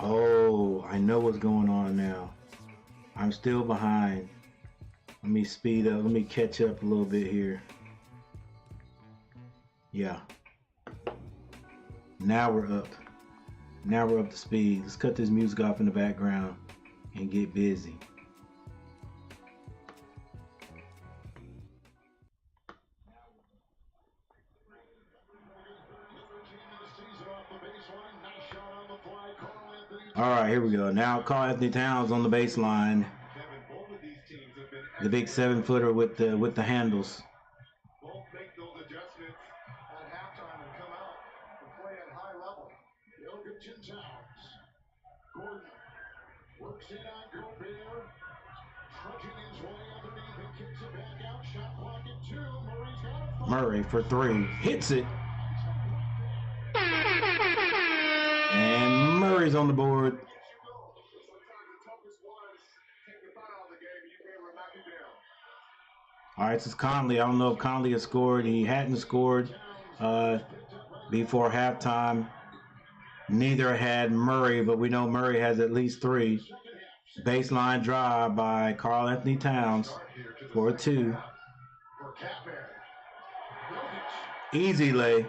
Oh, I know what's going on now. I'm still behind. Let me speed up. Let me catch up a little bit here. Yeah. Now we're up. Now we're up to speed. Let's cut this music off in the background and get busy. All right, here we go. Now Karl-Anthony Towns on the baseline. The big 7-footer with the handles. Both make those adjustments at halftime and come out and play at high level. Jokic and Towns. Gordon works it on Gobert. Trudging his way underneath and kicks it back out. Shot clock at 2. Murray's got it. Murray for 3. Hits it. And Murray's on the board. All right, this is Conley. I don't know if Conley has scored. He hadn't scored before halftime. Neither had Murray, but we know Murray has at least 3. Baseline drive by Karl-Anthony Towns for 2. Easy lay.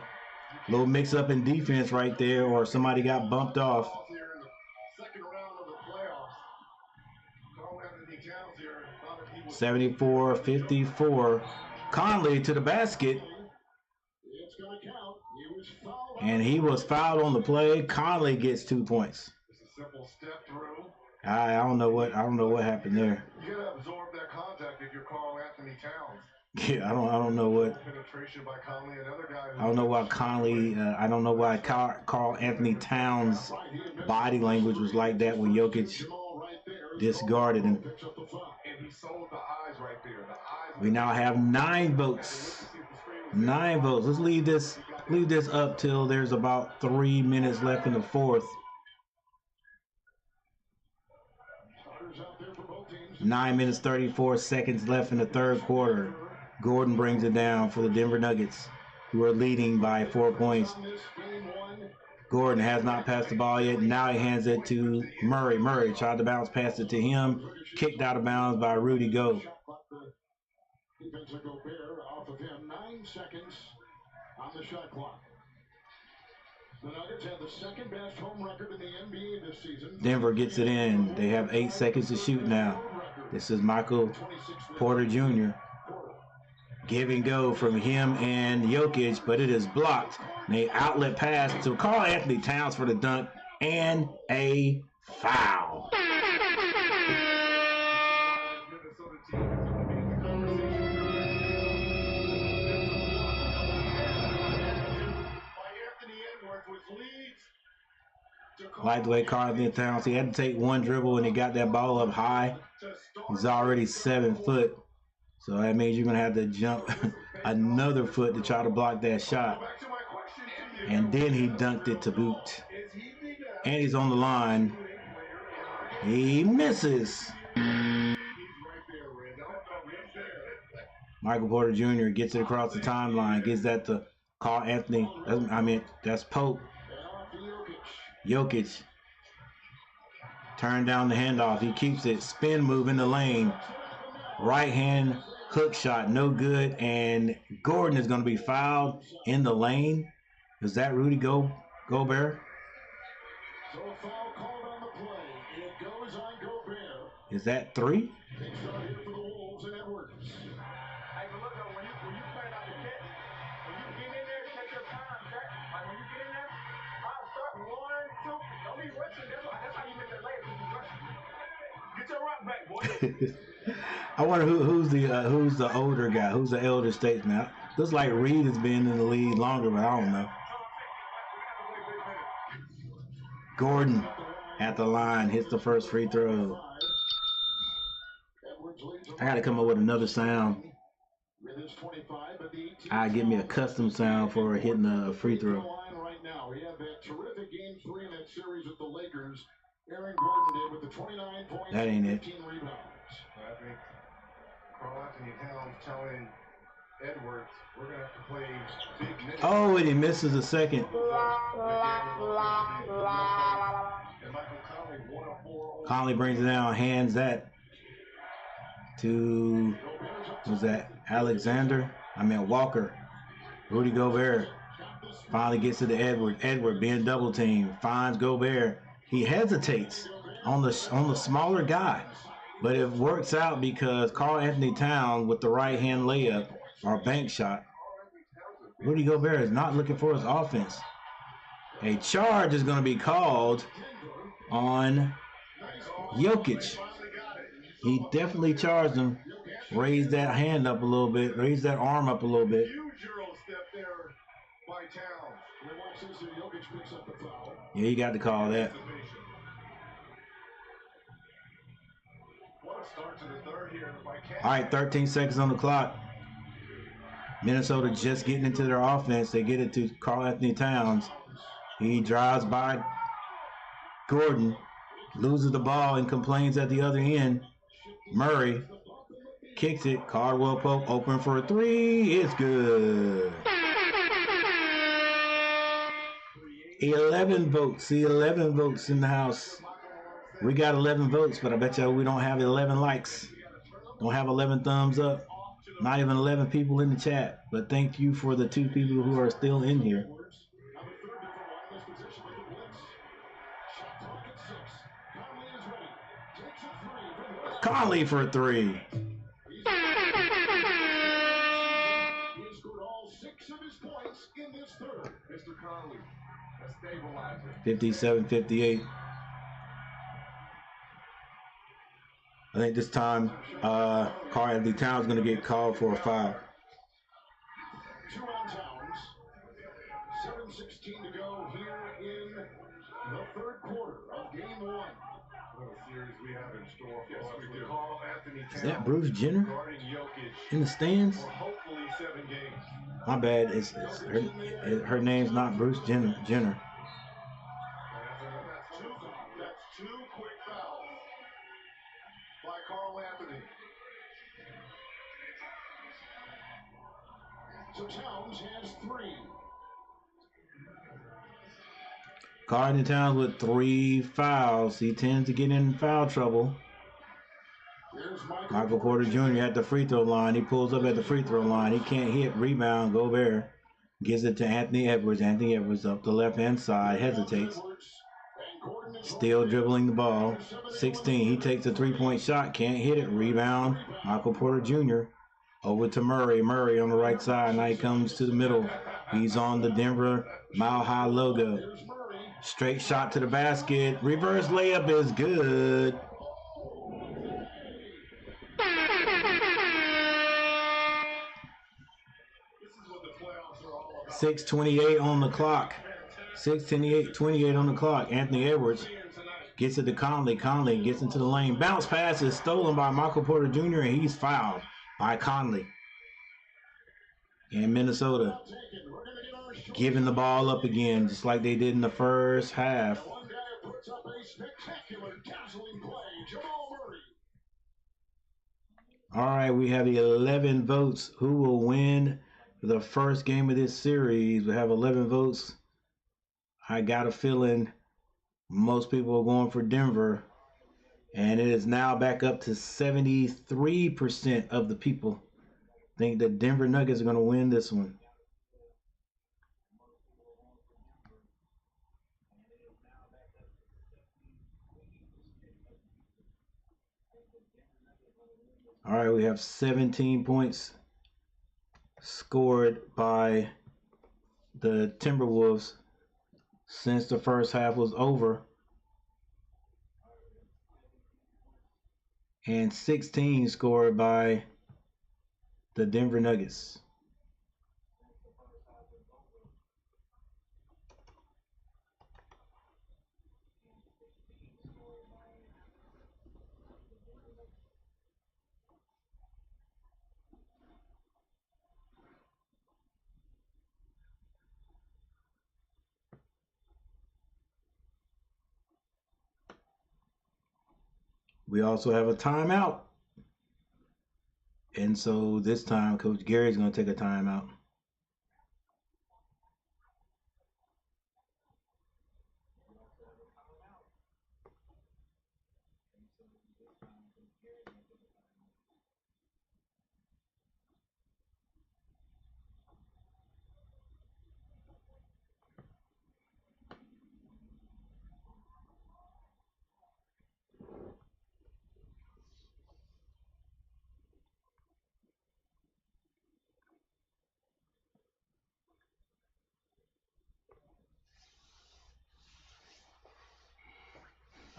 Little mix up in defense right there, or somebody got bumped off. 74-54. Conley to the basket. And he was fouled on the play. Conley gets 2 points. I don't know what happened there. You gotta absorb that contact if you're Karl-Anthony Towns. Yeah, I don't know what. Penetration by Conley, another guy I don't know why Conley. I don't know why Carl Anthony Towns' body language was like that when Jokic discarded him. and he sold the eyes right there. The eyes. We now have 9 votes. 9 votes. Let's leave this up till there's about 3 minutes left in the fourth. 9 minutes 34 seconds left in the third quarter. Gordon brings it down for the Denver Nuggets, who are leading by 4 points. Gordon has not passed the ball yet. Now he hands it to Murray. Murray tried to bounce past it to him. Kicked out of bounds by Rudy Go. Defensive Gobert off of him. 9 seconds on the shot clock. The Nuggets have the second best home record in the NBA this season. Denver gets it in. They have 8 seconds to shoot now. This is Michael Porter Jr. Give and go from him and Jokic, but it is blocked. And a outlet pass to Karl Anthony Towns for the dunk and a foul. Like the way Karl Anthony Towns, he had to take one dribble and he got that ball up high. He's already 7 foot. So that means you're going to have to jump another foot to try to block that shot. And then he dunked it to boot. And he's on the line. He misses. Michael Porter Jr. gets it across the timeline. Gets that to Karl Anthony. That's Pope. Jokic. Turn down the handoff. He keeps it. Spin move in the lane. Right hand hook shot. No good. And Gordon is going to be fouled in the lane. Is that Rudy Gobert? So a foul called on the play. It goes on Gobert. Is that 3? Big start here for the Wolves and Edwards. Hey, but look, though, when you plan out the catch, when you get in there, take your time, okay? Like, when you get in there, I'll start 1, 2. Don't be rushing. That's how you make that layup, because you rushing. Get your rock back, boy. I wonder who's the older guy? Who's the elder statesman? Looks like Reed has been in the league longer, but I don't know. Gordon at the line hits the first free throw. I got to come up with another sound. I give me a custom sound for hitting a free throw. Right now, we have that terrific game 3 in that series with the Lakers. Aaron Gordon did with the 29 points. That ain't it. 15 rebounds. I think Karl Anthony Towns telling Edwards, we're going to have to play big minutes. Oh, and he misses a second. Conley brings it down, hands that to, was that Walker. Rudy Gobert finally gets to the Edward. Edward being double teamed, finds Gobert. He hesitates on the smaller guy, but it works out because Karl Anthony Towns with the right hand layup or bank shot. Rudy Gobert is not looking for his offense. A charge is going to be called on Jokic. He definitely charged him. Raised that hand up a little bit. Raised that arm up a little bit. Yeah, you got to call that. All right, 13 seconds on the clock. Minnesota just getting into their offense. They get it to Karl Anthony Towns. He drives by Gordon, loses the ball and complains at the other end. Murray kicks it. Caldwell Pope open for a 3. It's good. 11 votes. See, 11 votes in the house. We got 11 votes, but I bet you we don't have 11 likes. Don't have 11 thumbs up. Not even 11 people in the chat. But thank you for the 2 people who are still in here. Conley for 3. 57-58. I think this time Karl-Anthony Towns is going to get called for a foul. 2 on Towns. 7:16 to go here in the third quarter of game 1. What a series we have in store for us with Karl-Anthony Towns. Is that Bruce Jenner guarding Jokic in the stands? for hopefully 7 games. My bad. Her name's not Bruce Jenner. That's 2 quick fouls by Karl-Anthony. So Towns has 3. Karl-Anthony Towns with 3 fouls. He tends to get in foul trouble. Michael Porter Jr. at the free throw line. He pulls up at the free throw line. He can't hit. Rebound. Gobert gives it to Anthony Edwards. Anthony Edwards up the left-hand side. Hesitates. Still dribbling the ball. 16. He takes a 3-point shot. Can't hit it. Rebound. Michael Porter Jr. Over to Murray. Murray on the right side. Now he comes to the middle. He's on the Denver Mile High logo. Straight shot to the basket. Reverse layup is good. 6:28 on the clock. 6:28 on the clock. Anthony Edwards gets it to Conley. Conley gets into the lane. Bounce pass is stolen by Michael Porter Jr. and he's fouled by Conley. And Minnesota giving the ball up again, just like they did in the first half. All right, we have 11 votes. Who will win the first game of this series? We have 11 votes. I got a feeling most people are going for Denver. And it is now back up to 73% of the people think the Denver Nuggets are going to win this one. All right, we have 17 points scored by the Timberwolves since the first half was over. And 16 scored by the Denver Nuggets. We also have a timeout. And so this time, Coach Gary's going to take a timeout.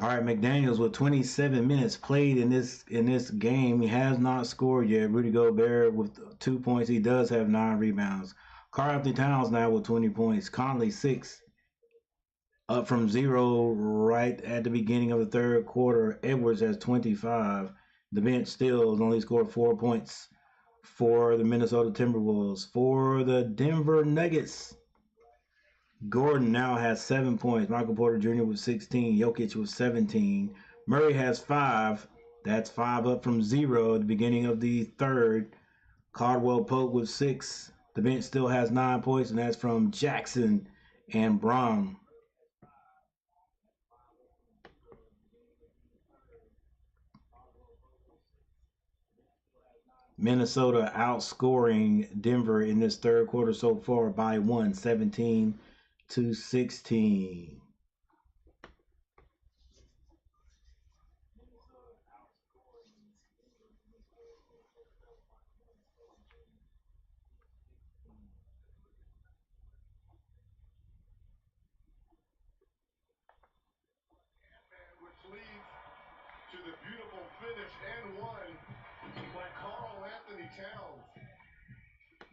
All right, McDaniels with 27 minutes played in this game. He has not scored yet. Rudy Gobert with 2 points. He does have 9 rebounds. Karl-Anthony Towns now with 20 points. Conley 6, up from 0 right at the beginning of the third quarter. Edwards has 25. The bench still has only scored 4 points for the Minnesota Timberwolves. For the Denver Nuggets, Gordon now has 7 points. Michael Porter Jr. with 16. Jokic with 17. Murray has 5. That's 5 up from 0 at the beginning of the third. Caldwell Pope with 6. The bench still has 9 points, and that's from Jackson and Braun. Minnesota outscoring Denver in this third quarter so far by 1, 17-16. Which leads to the beautiful finish and one by Carl Anthony Towns.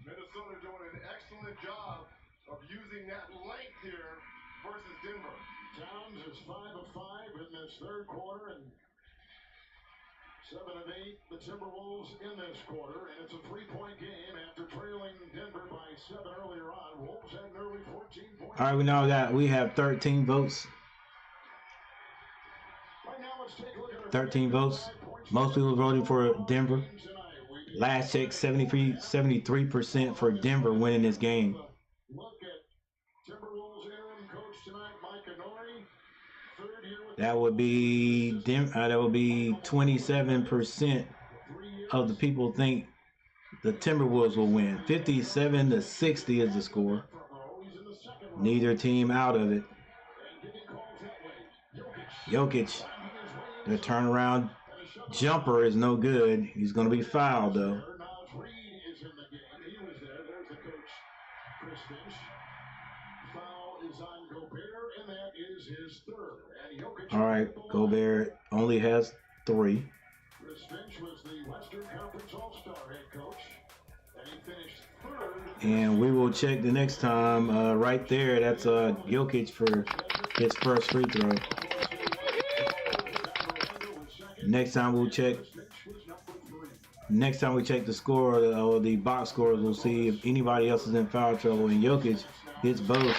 Minnesota doing an excellent job of using that length here versus Denver. Towns is 5 of 5 in this third quarter and 7 of 8, the Timberwolves in this quarter, and it's a 3-point game after trailing Denver by 7 earlier on. Wolves had nearly 14 points. All right, we have 13 votes. Right now, let's take a look at 13 votes. Most people voted for Denver. Last check, 73% for Denver winning this game. Look at Timberwolves interim coach tonight, Mike Inori. Third year with That would be 27% of the people think the Timberwolves will win. 57-60 is the score. Neither team out of it. Jokic, the turnaround jumper is no good. He's going to be fouled though. All right, Gobert only has 3. Chris Finch was the Western Conference All-Star head coach, and he finished third. And we will check the next time. Right there, that's Jokic for his first free throw. Next time we'll check. Next time we check the score or the box scores, we'll see if anybody else is in foul trouble. And Jokic hits both.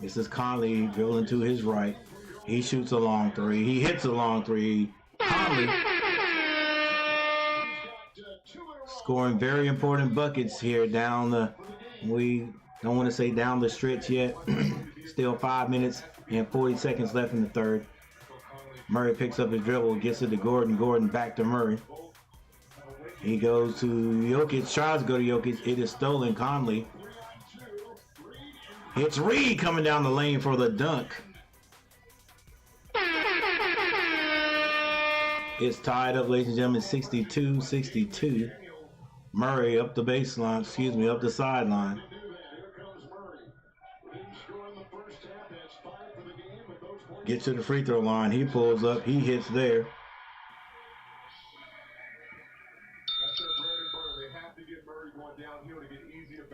This is Conley dribbling to his right. He shoots a long 3. He hits a long 3. Conley scoring very important buckets here down the. We don't want to say down the stretch yet. Still 5 minutes and 40 seconds left in the third. Murray picks up his dribble, gets it to Gordon. Gordon back to Murray. He goes to Jokic, tries to go to Jokic. It is stolen. Conley. It's Reed coming down the lane for the dunk. It's tied up, ladies and gentlemen, 62-62. Murray up the baseline, up the sideline. Gets to the free throw line. He pulls up. He hits there.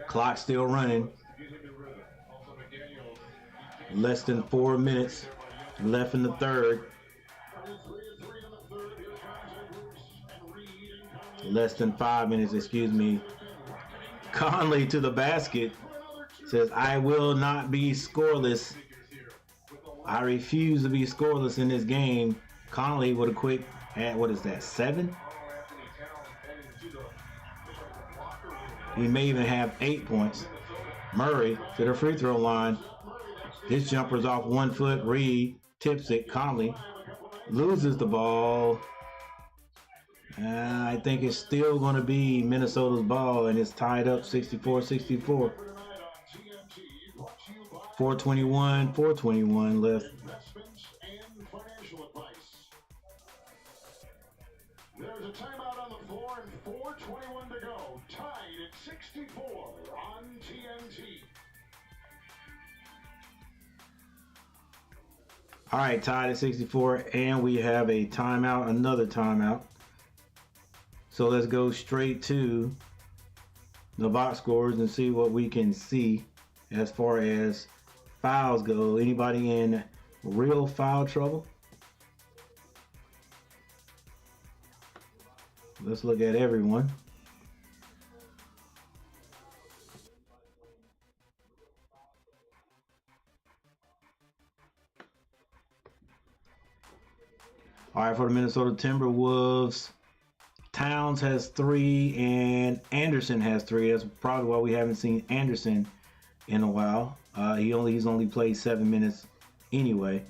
Clock still running. Less than 4 minutes left in the third. Less than 5 minutes, Conley to the basket. Says, I will not be scoreless. I refuse to be scoreless in this game. Conley with a quick, at what is that, 7? He may even have 8 points. Murray to the free throw line. His jumper's off 1 foot. Reed tips it. Conley loses the ball. I think it's still going to be Minnesota's ball, and it's tied up 64-64. 4:21 left. There's a timeout on the floor and 4:21 to go. Tied at 64 on TNT. All right, tied at 64, and we have a timeout, another timeout. So let's go straight to the box scores and see what we can see as far as fouls go. Anybody in real foul trouble? Let's look at everyone. All right, for the Minnesota Timberwolves, Towns has 3 and Anderson has 3. That's probably why we haven't seen Anderson in a while. He's only played 7 minutes anyway.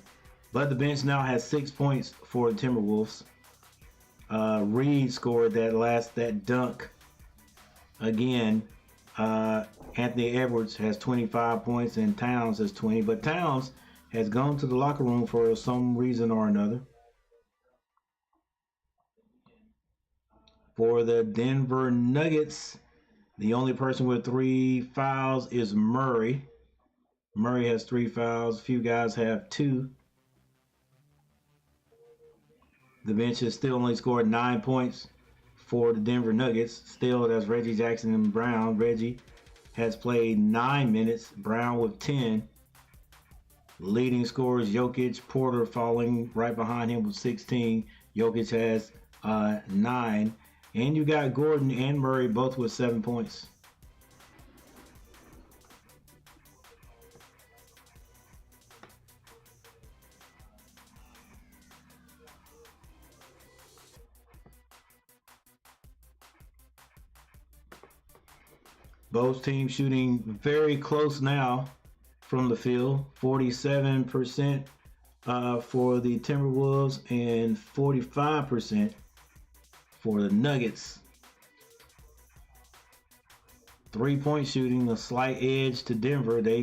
But the bench now has 6 points for the Timberwolves. Reed scored that dunk again. Anthony Edwards has 25 points and Towns has 20. But Towns has gone to the locker room for some reason or another. For the Denver Nuggets, The only person with 3 fouls is Murray. Murray has 3 fouls. A few guys have 2. The bench has still only scored 9 points for the Denver Nuggets. Still, that's Reggie Jackson and Brown. Reggie has played 9 minutes. Brown with 10. Leading scorers, Jokic, Porter falling right behind him with 16. Jokic has 9. And you got Gordon and Murray both with 7 points. Both teams shooting very close now from the field. 47% for the Timberwolves and 45% for the Nuggets. 3-point shooting, a slight edge to Denver. They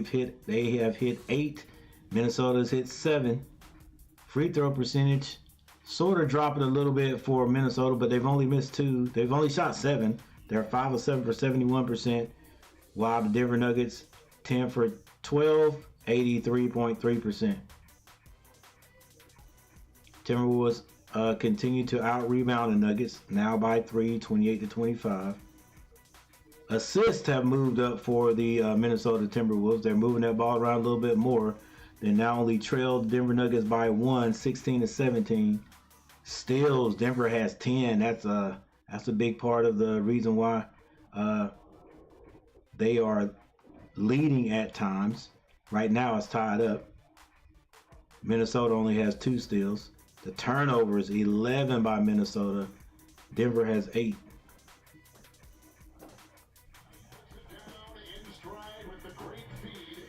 have hit 8. Minnesota's hit 7. Free throw percentage sort of dropping a little bit for Minnesota, but they've only missed 2. They've only shot 7. They're 5 of 7 for 71%. While the Denver Nuggets 10 for 12, 83.3%. Timberwolves continue to out-rebound the Nuggets, now by 3, 28-25. Assists have moved up for the Minnesota Timberwolves. They're moving that ball around a little bit more. They now only trailed Denver Nuggets by 1, 16-17. Steals, Denver has 10. That's a big part of the reason why they are leading at times. Right now it's tied up. Minnesota only has 2 steals. The turnovers, 11 by Minnesota. Denver has 8. In stride with the great feed,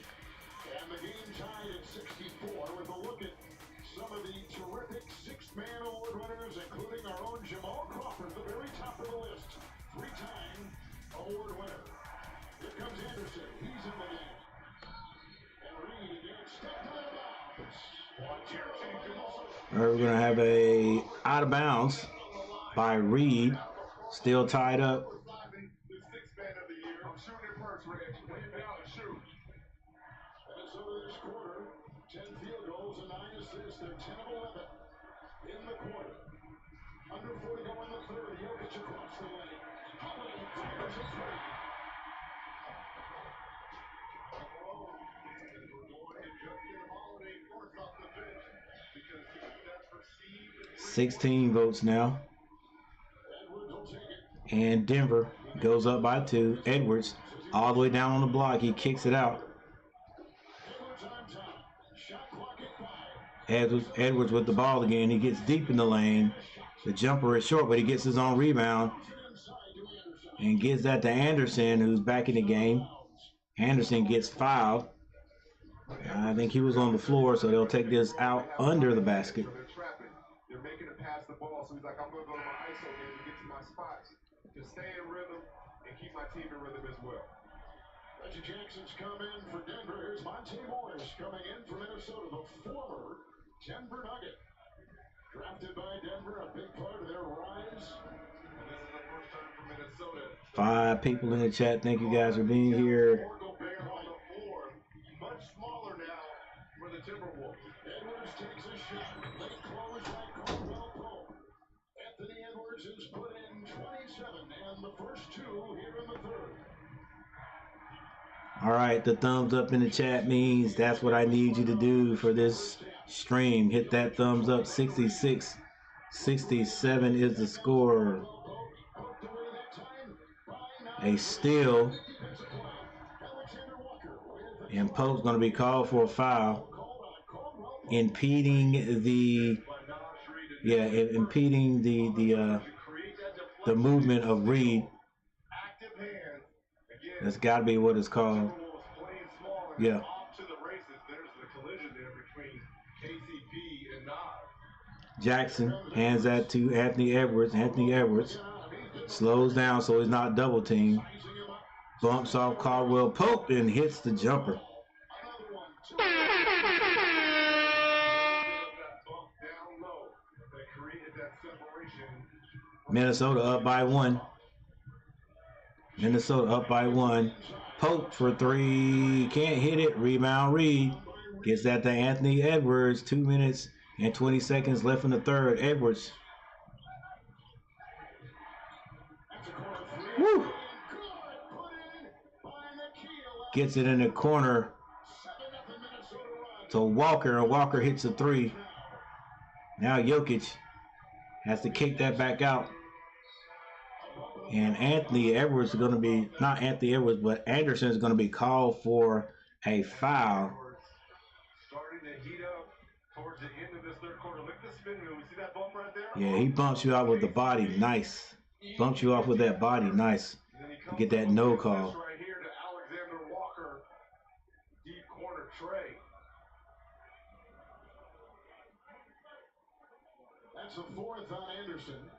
and the game tied at 64 with a look at some of the terrific 6-man award winners, including our own Jamal Crawford at the very top of the list. 3-time award winner. Here comes Anderson. He's in the game. And Reed again stepped out of bounds. We're going to have a out of bounds by Reed. Still tied up. Minnesota this quarter, 10 field goals and 9 assists. They're 10 of 11 in the quarter. Under 40 go in the third. Jokic across the lane. Holiday fires a three. 16 votes now. And Denver goes up by 2. Edwards all the way down on the block. He kicks it out. Edwards with the ball again. He gets deep in the lane. The jumper is short, but he gets his own rebound and gives that to Anderson, who's back in the game. Anderson gets fouled. I think he was on the floor, so they'll take this out under the basket. They're making it pass the ball, so he's like, I'm going to go to my ISO game and get to my spots to stay in rhythm and keep my team in rhythm as well. Reggie Jackson's come in for Denver. Here's Monte Morris coming in for Minnesota, the former Denver Nugget. Drafted by Denver, a big part of their rise. And this is the first time for Minnesota. 5 people in the chat. Thank you guys for being here. Much smaller now for the Timberwolves. Edwards takes a shot. They close by Caldwell Pope. Anthony Edwards has put in 27 and the first 2 here in the third. All right, the thumbs up in the chat means that's what I need you to do for this stream. Hit that thumbs up. 66, 67 is the score. A steal. And Pope's going to be called for a foul, impeding the movement of Reed. That's got to be what it's called. Yeah. Jackson hands that to Anthony Edwards. Anthony Edwards slows down so he's not double teamed. Bumps off Caldwell Pope and hits the jumper. Minnesota up by 1. Minnesota up by 1. Pope for 3. Can't hit it. Rebound Reed. Gets that to Anthony Edwards. 2 minutes and 20 seconds left in the third. Edwards. Woo! Gets it in the corner to Walker, and Walker hits a 3. Now Jokic has to kick that back out. And Anthony Edwards is going to be, not Anthony Edwards, but Anderson is going to be called for a foul. Starting to heat up towards the end of this third quarter. Look at the spin move. See that bump right there? Yeah, he bumps you out with the body. Nice. Bumps you off with that body. Nice. You get that no call. Right here to Alexander Walker. Deep corner tray. That's a 4th on Anderson.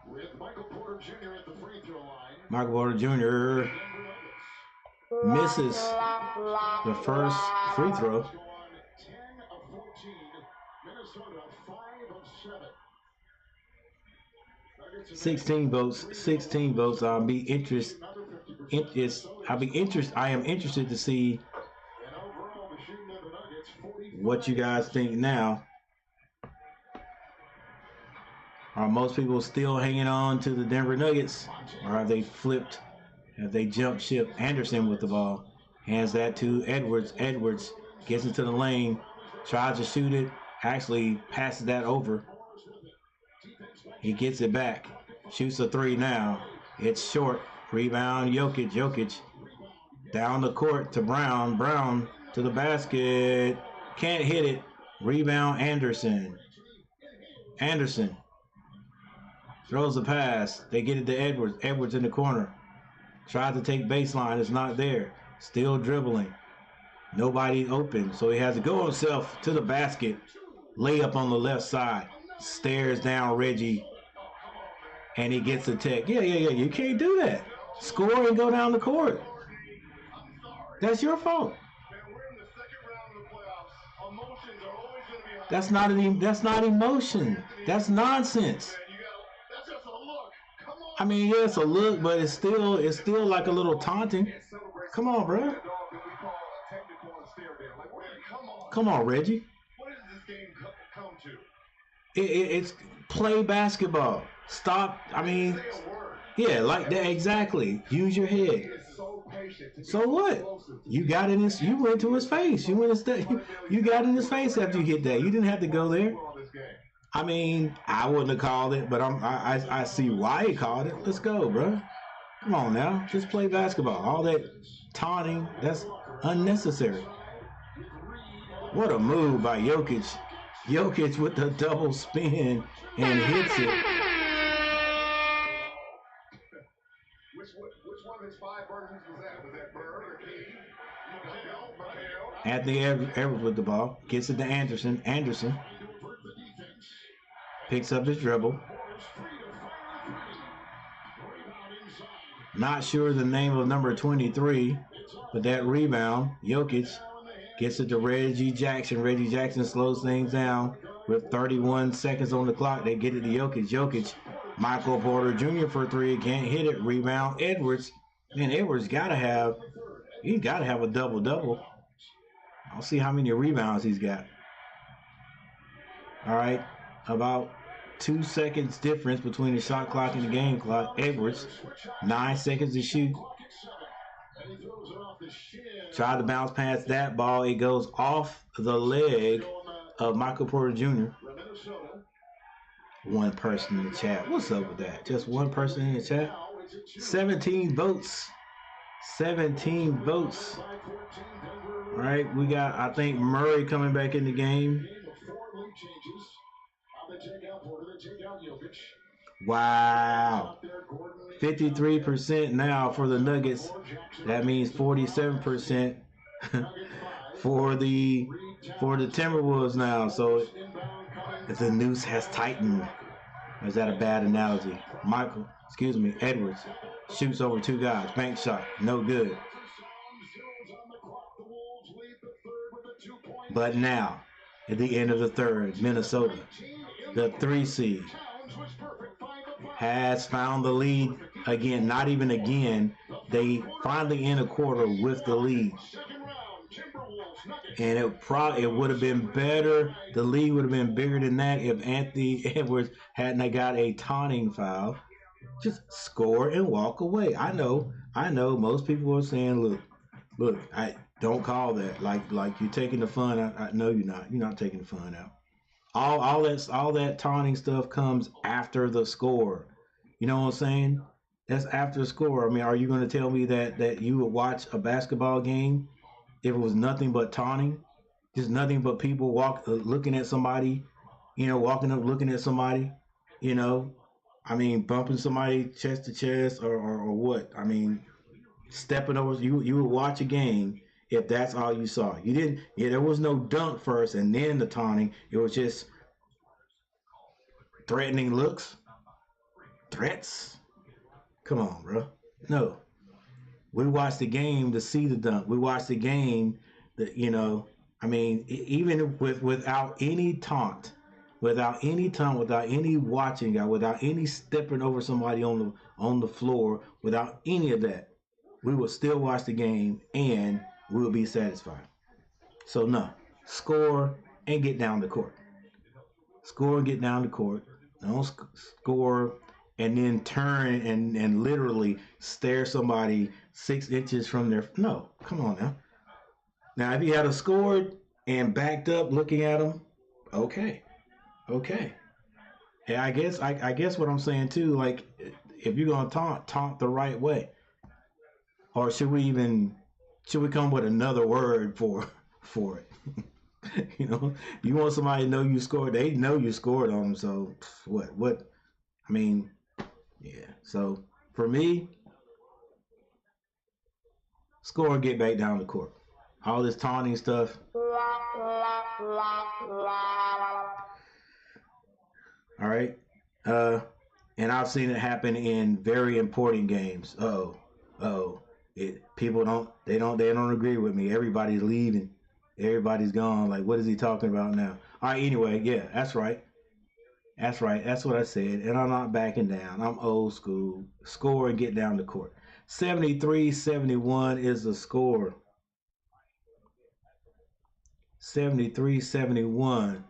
With Michael Porter Jr. at the free throw line. Michael Porter Jr. misses the first free throw. 10 of 14. Minnesota 5 of 7. 16 votes. 16 votes. I am interested to see what you guys think now. Are most people still hanging on to the Denver Nuggets, or have they flipped? Have they jumped ship? Anderson with the ball. Hands that to Edwards. Edwards gets into the lane. Tries to shoot it. Actually passes that over. He gets it back. Shoots a 3 now. It's short. Rebound Jokic. Jokic down the court to Brown. Brown to the basket. Can't hit it. Rebound Anderson. Anderson throws a pass. They get it to Edwards. Edwards in the corner. Tried to take baseline. It's not there. Still dribbling. Nobody open. So he has to go himself to the basket. Layup on the left side. Stares down Reggie. And he gets a tech. Yeah. You can't do that. Score and go down the court. That's your fault. That's not emotion. That's nonsense. I mean, yeah, it's a look, but it's still like a little taunting. Come on, bro. Come on, Reggie. What does this game come to? It's play basketball. Stop. I mean, yeah, like that exactly. Use your head. So what? You got in his. You went to his face. You got in his face after you hit that. You didn't have to go there. I mean, I wouldn't have called it, but I see why he called it. Let's go, bro. Come on now, just play basketball. All that taunting, that's unnecessary. What a move by Jokic. Jokic with the double spin and hits it. Which one of his 5 versions was that? Was that Bird or Key? Anthony Edwards with the ball. Gets it to Anderson. Anderson picks up his dribble. Not sure the name of number 23, but that rebound, Jokic gets it to Reggie Jackson. Reggie Jackson slows things down with 31 seconds on the clock. They get it to Jokic. Jokic, Michael Porter Jr. for 3. Can't hit it. Rebound, Edwards. Man, Edwards got to have a double-double. I'll see how many rebounds he's got. All right, about 2 seconds difference between the shot clock and the game clock. Edwards, 9 seconds to shoot. Tried to bounce past that ball. It goes off the leg of Michael Porter Jr. One person in the chat. What's up with that? Just one person in the chat? 17 votes. 17 votes. All right, we got, I think, Murray coming back in the game. Wow. 53% now for the Nuggets. That means 47% for the Timberwolves now. So the noose has tightened. Or is that a bad analogy? Edwards shoots over 2 guys. Bank shot. No good. But now, at the end of the third, Minnesota, the 3 seed, has found the lead Again, not even again. They finally end a quarter with the lead. And it would have been better. The lead would have been bigger than that if Anthony Edwards hadn't got a taunting foul. Just score and walk away. I know. Most people are saying, look, I don't call that. Like you're taking the fun out. No, you're not. You're not taking the fun out. All that taunting stuff comes after the score. You know what I'm saying? That's after the score. I mean, are you going to tell me that you would watch a basketball game if it was nothing but taunting, just nothing but people looking at somebody, walking up looking at somebody, I mean, bumping somebody chest to chest or what? I mean, stepping over. You would watch a game if that's all you saw. You didn't. Yeah, there was no dunk first and then the taunting. It was just threatening looks, threats. Come on, bro. No. We watched the game to see the dunk. We watched the game that, I mean, even without any taunt, without any watching, without any stepping over somebody on the floor, without any of that, we will still watch the game and we'll be satisfied. So no, score and get down the court. Score and get down the court. Don't score and then turn and literally stare somebody 6 inches from their. No, come on now. Now, if you had a scored and backed up looking at them, okay. And I guess what I'm saying too, like, if you're gonna taunt the right way, or should we come with another word for it? You want somebody to know you scored. They know you scored on them. So what? I mean, yeah. So for me, score and get back down the court. All this taunting stuff. All right. And I've seen it happen in very important games. People don't agree with me. Everybody's leaving. Everybody's gone. Like, what is he talking about now? All right. Anyway, yeah, that's right. That's right. That's what I said. And I'm not backing down. I'm old school. Score and get down the court. 73-71 is the score. 73-71.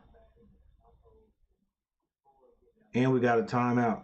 And we got a timeout.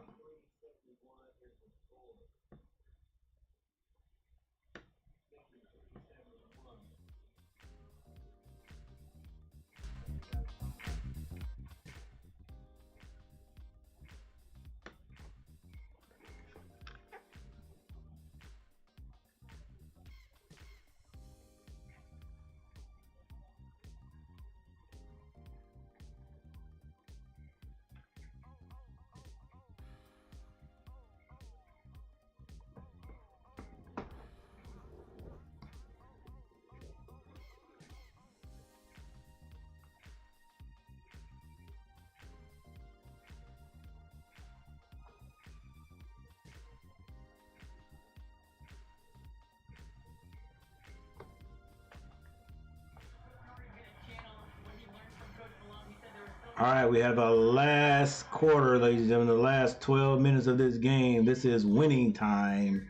All right, we have the last quarter, ladies and gentlemen, the last 12 minutes of this game. This is winning time.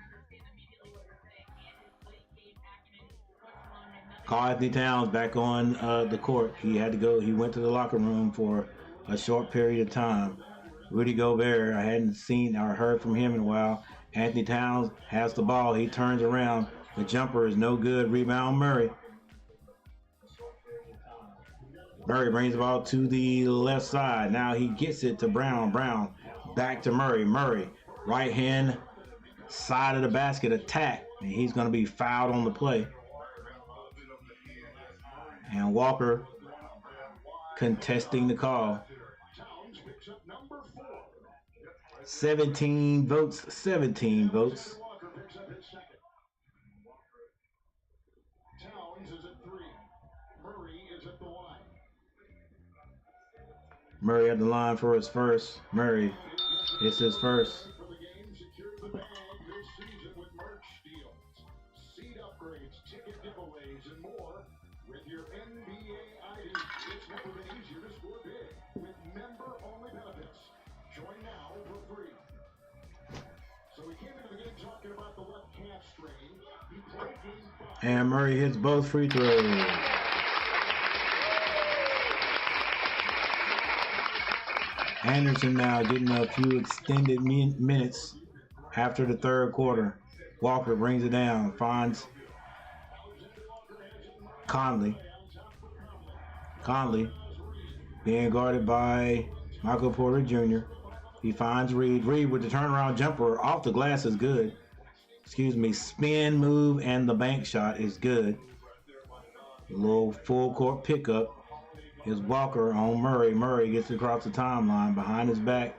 Karl Anthony Towns back on the court. He had to go. He went to the locker room for a short period of time. Rudy Gobert, I hadn't seen or heard from him in a while. Anthony Towns has the ball. He turns around. The jumper is no good. Rebound Murray. Murray brings the ball to the left side. Now he gets it to Brown. Brown back to Murray. Murray, right hand side of the basket attack. And he's going to be fouled on the play. And Walker contesting the call. 17 votes. 17 votes. Murray at the line for his first. Murray, it's his first. Join now for free. So we came into the And Murray hits both free throws. Anderson now getting a few extended minutes after the third quarter. Walker brings it down, finds Conley. Conley being guarded by Michael Porter Jr. He finds Reed. Reed with the turnaround jumper off the glass is good. Excuse me, spin move and the bank shot is good. A little full court pickup is Walker on Murray. Murray gets across the timeline behind his back.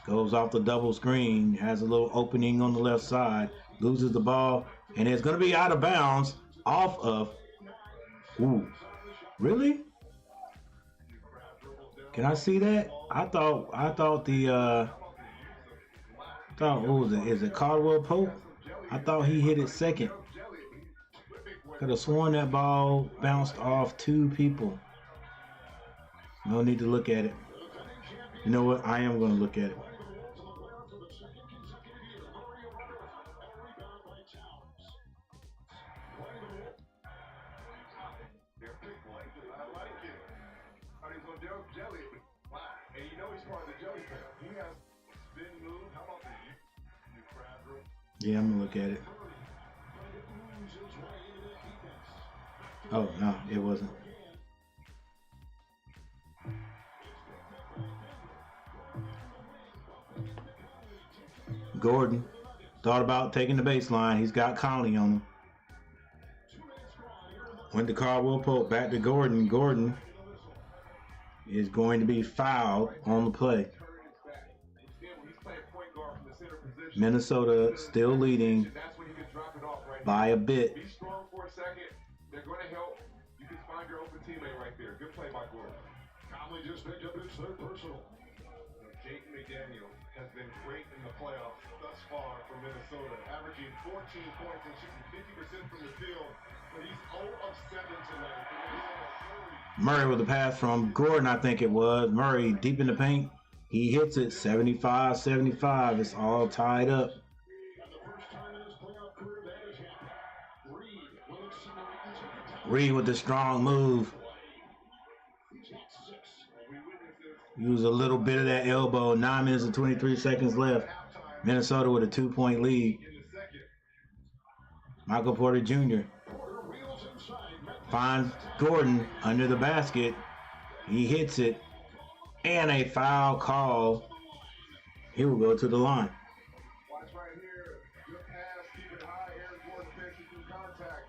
Goes off the double screen. Has a little opening on the left side. Loses the ball. And it's going to be out of bounds off of... Ooh. Really? Can I see that? I thought the... what was it? Is it Caldwell Pope? I thought he hit it second. Could have sworn that ball bounced off two people. No need to look at it. You know what? I am going to look at it. Yeah, I'm going to look at it. Oh, no, it wasn't. Gordon thought about taking the baseline. He's got Conley on him. Went to Caldwell Pope, back to Gordon. Gordon is going to be fouled on the play. Minnesota still leading by a bit. Be strong for a second. They're going to help. You can find your open teammate right there. Good play by Gordon. Conley just picked up his third personal. Jake McDaniel has been great in the playoffs thus far for Minnesota, averaging 14 points and shooting 50% from the field. But he's 0 of 7 tonight. Murray with a pass from Gordon, I think it was. Murray deep in the paint. He hits it 75-75. It's all tied up. Reed with the strong move. Use a little bit of that elbow. 9 minutes and 23 seconds left. Minnesota with a 2-point lead. Michael Porter Jr. finds Gordon under the basket. He hits it. And a foul call. He will go to the line. Watch right here. Good pass. Keep it high. Aaron Gordon finishing through contact.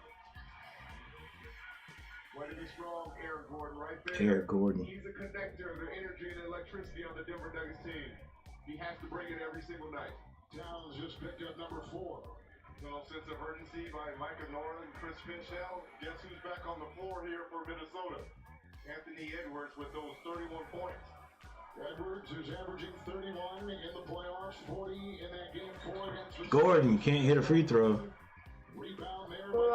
Way to be strong, Aaron Gordon right there. Aaron Gordon. He's a connector. The energy and the electricity on the Denver Nuggets team. He has to bring it every single night. Towns just picked up number 4. No sense of urgency by Micah Norland, Chris Finchell. Guess who's back on the floor here for Minnesota? Anthony Edwards with those 31 points. Edwards is averaging 31 in the playoffs, 40 in that game 4 against the Gordon can't hit a free throw. Rebound there by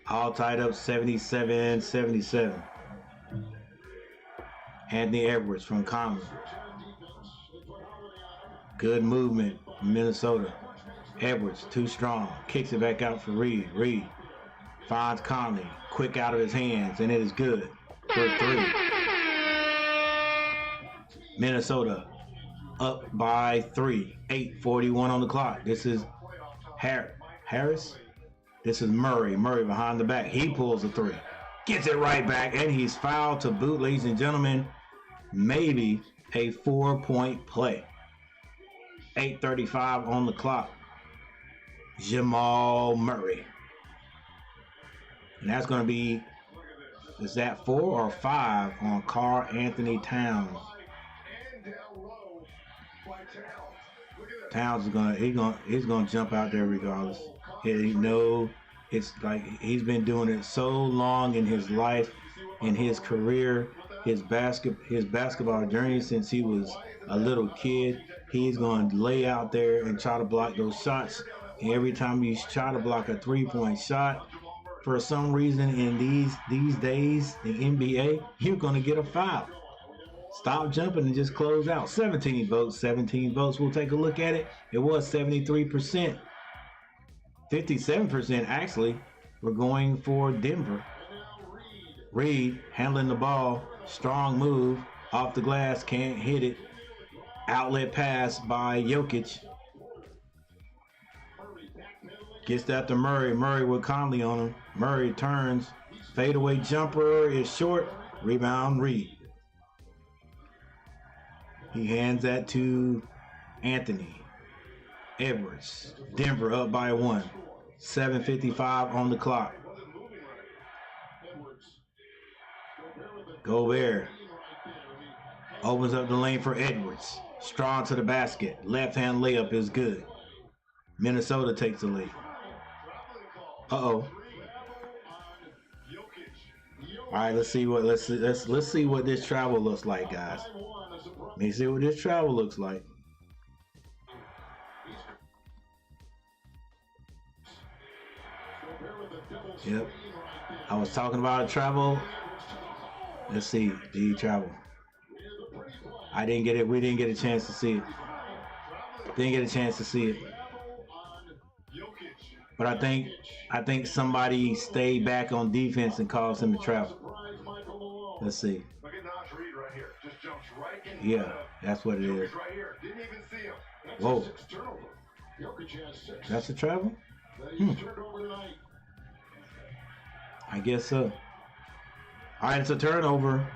All tied up 77-77. Anthony Edwards from Conley. Good movement, Minnesota. Edwards too strong. Kicks it back out for Reed. Reed finds Conley. Quick out of his hands, and it is good for 3. Minnesota up by 3. 8:41 on the clock. This is Harris. This is Murray. Murray behind the back. He pulls a 3. Gets it right back, and he's fouled to boot, ladies and gentlemen. Maybe a 4-point play. 8:35 on the clock. Jamal Murray. And that's going to be, is that 4 or 5 on Karl Anthony Towns? Towns is he's gonna jump out there regardless. It's like he's been doing it so long in his life, in his career, his basketball journey since he was a little kid. He's going to lay out there and try to block those shots. And every time you try to block a 3-point shot, for some reason in these days, the NBA, you're going to get a foul. Stop jumping and just close out. 17 votes. 17 votes. We'll take a look at it. It was 73%. 57% actually. We're going for Denver. Reed handling the ball. Strong move. Off the glass. Can't hit it. Outlet pass by Jokic. Gets that to Murray. Murray with Conley on him. Murray turns. Fadeaway jumper is short. Rebound Reed. He hands that to Anthony Edwards. Denver up by 1. 7:55 on the clock. Gobert opens up the lane for Edwards. Strong to the basket. Left hand layup is good. Minnesota takes the lead. Uh-oh. All right, let's see what this travel looks like, guys. Let me see what this travel looks like. Yep. I was talking about a travel. Let's see. G travel. I didn't get it. We didn't get a chance to see it. Didn't get a chance to see it. But I think somebody stayed back on defense and caused him to travel. Let's see. Yeah, that's what it is. Whoa. That's a travel? I guess so. All right, it's a turnover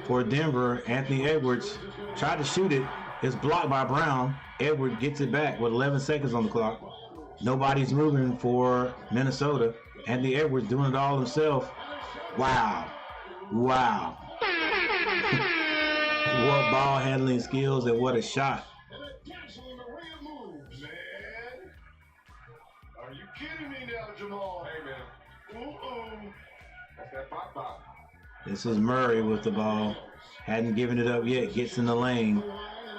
for Denver. Anthony Edwards tried to shoot it. It's blocked by Brown. Edwards gets it back with 11 seconds on the clock. Nobody's moving for Minnesota. Anthony Edwards doing it all himself. Wow. Wow. What ball handling skills and what a shot. Are you kidding me now, Jamal? Hey, man. That's that pop. This is Murray with the ball. Hadn't given it up yet. Gets in the lane.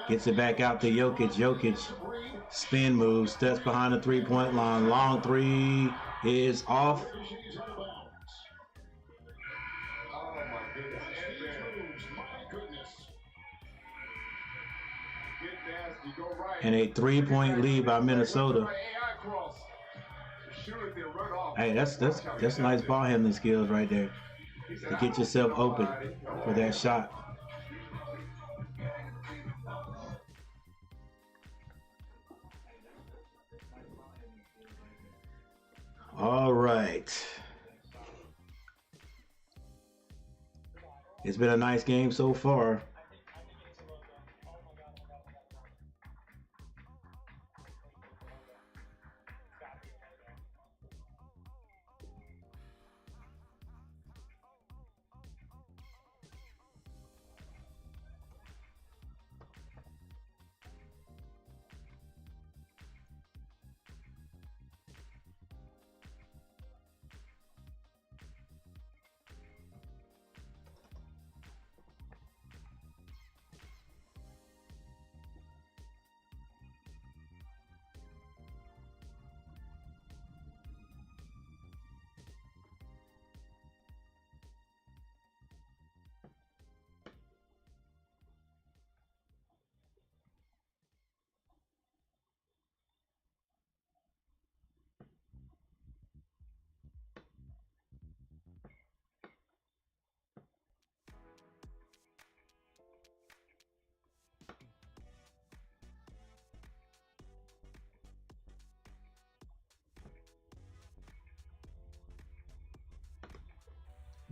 Gets it back out to Jokic. Jokic spin move. Steps behind the three-point line. Long three is off. Oh, my goodness. And a three-point lead by Minnesota. Hey, that's nice ball handling skills right there. To get yourself open for that shot. All right. It's been a nice game so far.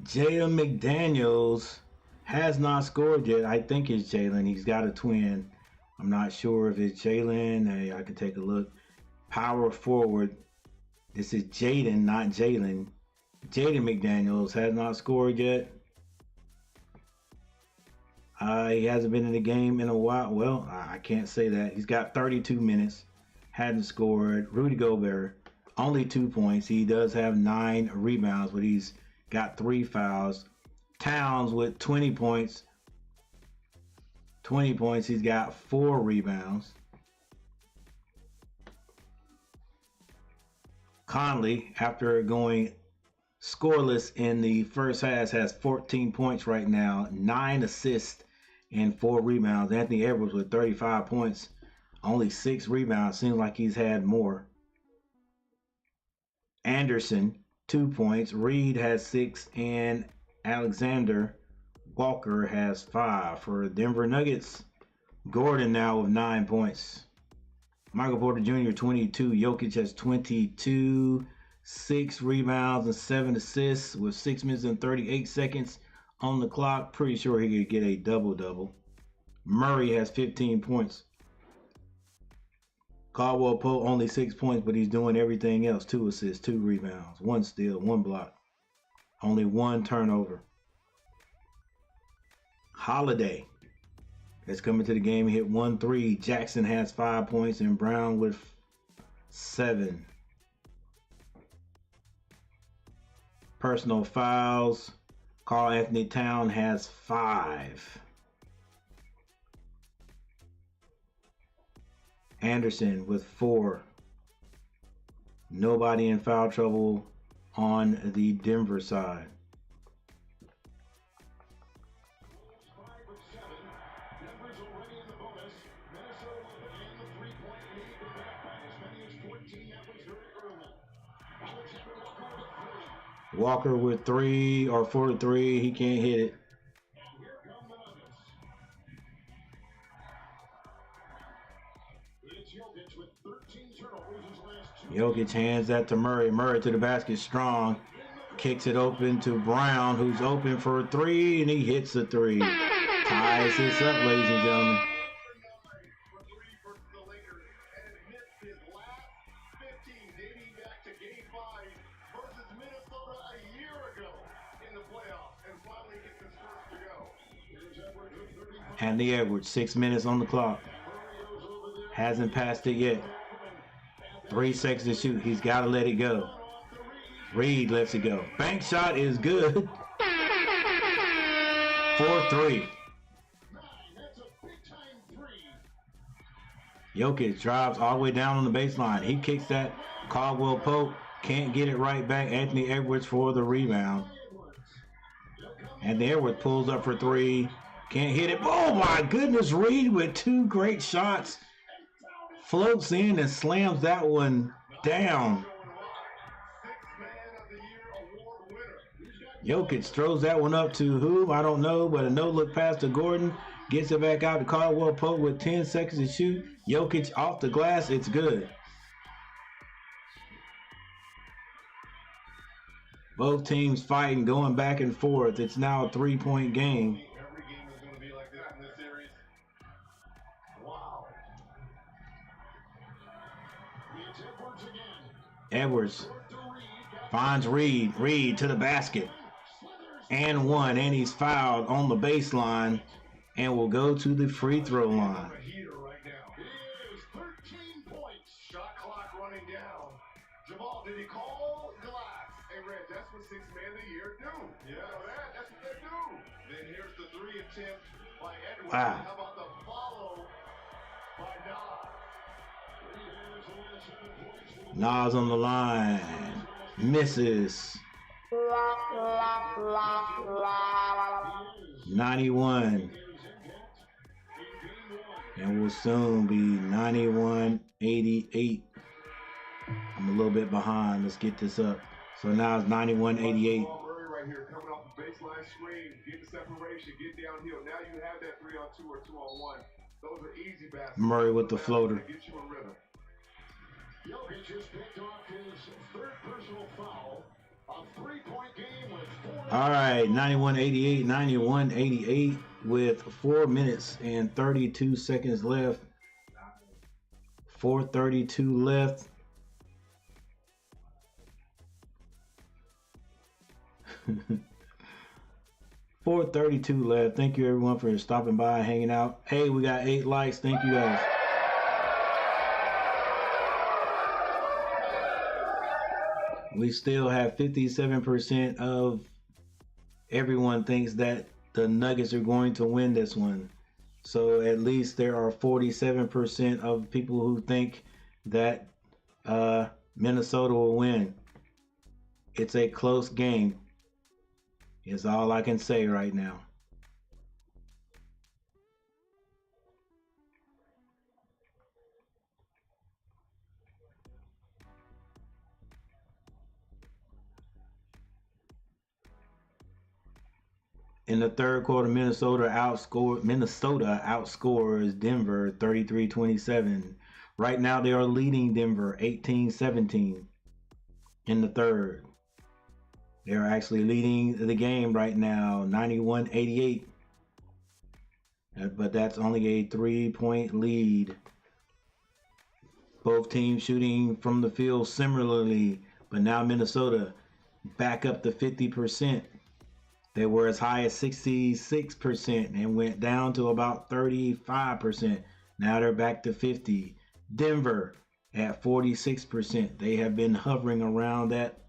Jalen McDaniels has not scored yet. I think it's Jalen. He's got a twin. I'm not sure if it's Jalen. Hey, I can take a look. Power forward. This is Jaden, not Jalen. Jaden McDaniels has not scored yet. He hasn't been in the game in a while. Well, I can't say that. He's got 32 minutes. Hadn't scored. Rudy Gobert, only 2 points. He does have 9 rebounds, but he's got 3 fouls. Towns with 20 points. 20 points. He's got 4 rebounds. Conley, after going scoreless in the first half, has 14 points right now, 9 assists, and 4 rebounds. Anthony Edwards with 35 points, only 6 rebounds. Seems like he's had more. Anderson, 2 points. Reed has 6, and Alexander Walker has 5. For Denver Nuggets, Gordon now with 9 points. Michael Porter Jr., 22. Jokic has 22, 6 rebounds and 7 assists with 6 minutes and 38 seconds on the clock. Pretty sure he could get a double-double. Murray has 15 points. Caldwell Pope only 6 points, but he's doing everything else. 2 assists, 2 rebounds, 1 steal, 1 block. Only 1 turnover. Holiday is coming to the game. He hit 1 3. Jackson has 5 points and Brown with 7. Personal fouls. Karl Anthony Towns has 5. Anderson with 4. Nobody in foul trouble on the Denver side. Walker with 3 or 4 to 3. He can't hit it. Jokic hands that to Murray. Murray to the basket strong. Kicks it open to Brown, who's open for a 3, and he hits the 3. Ties this up, ladies and gentlemen. Anthony Edwards, 6 minutes on the clock. Hasn't passed it yet. 3 seconds to shoot. He's got to let it go. Reed lets it go. Bank shot is good. 4-3. Jokic drives all the way down on the baseline. He kicks that. Caldwell Pope can't get it right back. Anthony Edwards for the rebound. Anthony Edwards pulls up for 3. Can't hit it. Oh my goodness, Reed with 2 great shots. Floats in and slams that one down. Jokic throws that one up to who? I don't know, but a no-look pass to Gordon. Gets it back out to Caldwell Pope with 10 seconds to shoot. Jokic off the glass. It's good. Both teams fighting, going back and forth. It's now a 3-point game. Every game is going to be like that in this series. Wow. It's Edwards again. Edwards finds Reed. Reed to the basket. And 1. And he's fouled on the baseline and will go to the free throw line. Right now. It is 13 points. Shot clock running down. Jamal, did he call glass? Hey, Red, that's what 6 man of the year do. Yeah, that's what they do. Then here's the 3 attempt by Edwards. Wow. How about the follow by Nas Nas? on the line. Misses. 91. And will soon be 91-88. I'm a little bit behind. Let's get this up. So now it's 91-88. Right here, coming off the baseline screen, get the separation, get downhill. Now you have that 3-on-2 or 2-on-1. Those are easy baskets. Murray with the floater. Get you a rhythm. Jokic just picked off his 3rd personal foul. A 3-point game with 4. All right, 91-88, 91-88 with 4 minutes and 32 seconds left. 4:32 left. $4.32 left. Thank you everyone for stopping by, hanging out. Hey, we got 8 likes. Thank you guys. We still have 57% of everyone thinks that the Nuggets are going to win this one. So at least there are 47% of people who think that Minnesota will win. It's a close game. Is all I can say right now. In the third quarter, Minnesota outscores Denver 33-27. Right now, they are leading Denver 18-17 in the third. They are actually leading the game right now 91-88. But that's only a 3-point lead. Both teams shooting from the field similarly, but now Minnesota back up to 50%. They were as high as 66% and went down to about 35%. Now they're back to 50. Denver at 46%. They have been hovering around that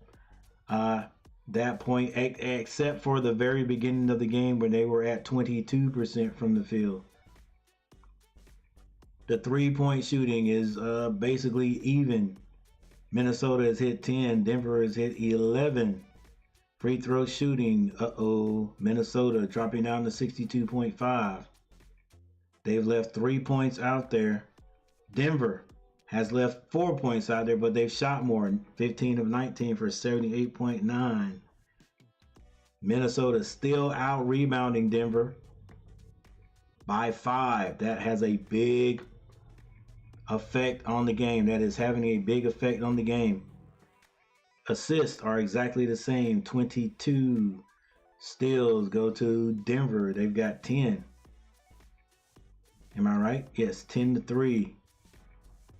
point, except for the very beginning of the game when they were at 22% from the field. The 3-point shooting is basically even. Minnesota has hit 10. Denver has hit 11. Free throw shooting, Minnesota dropping down to 62.5. They've left 3 points out there. Denver has left 4 points out there, but they've shot more, 15 of 19 for 78.9. Minnesota still out rebounding Denver by 5. That has a big effect on the game. That is having a big effect on the game. Assists are exactly the same, 22. Steals go to Denver. They've got 10. Am I right? Yes, 10-3.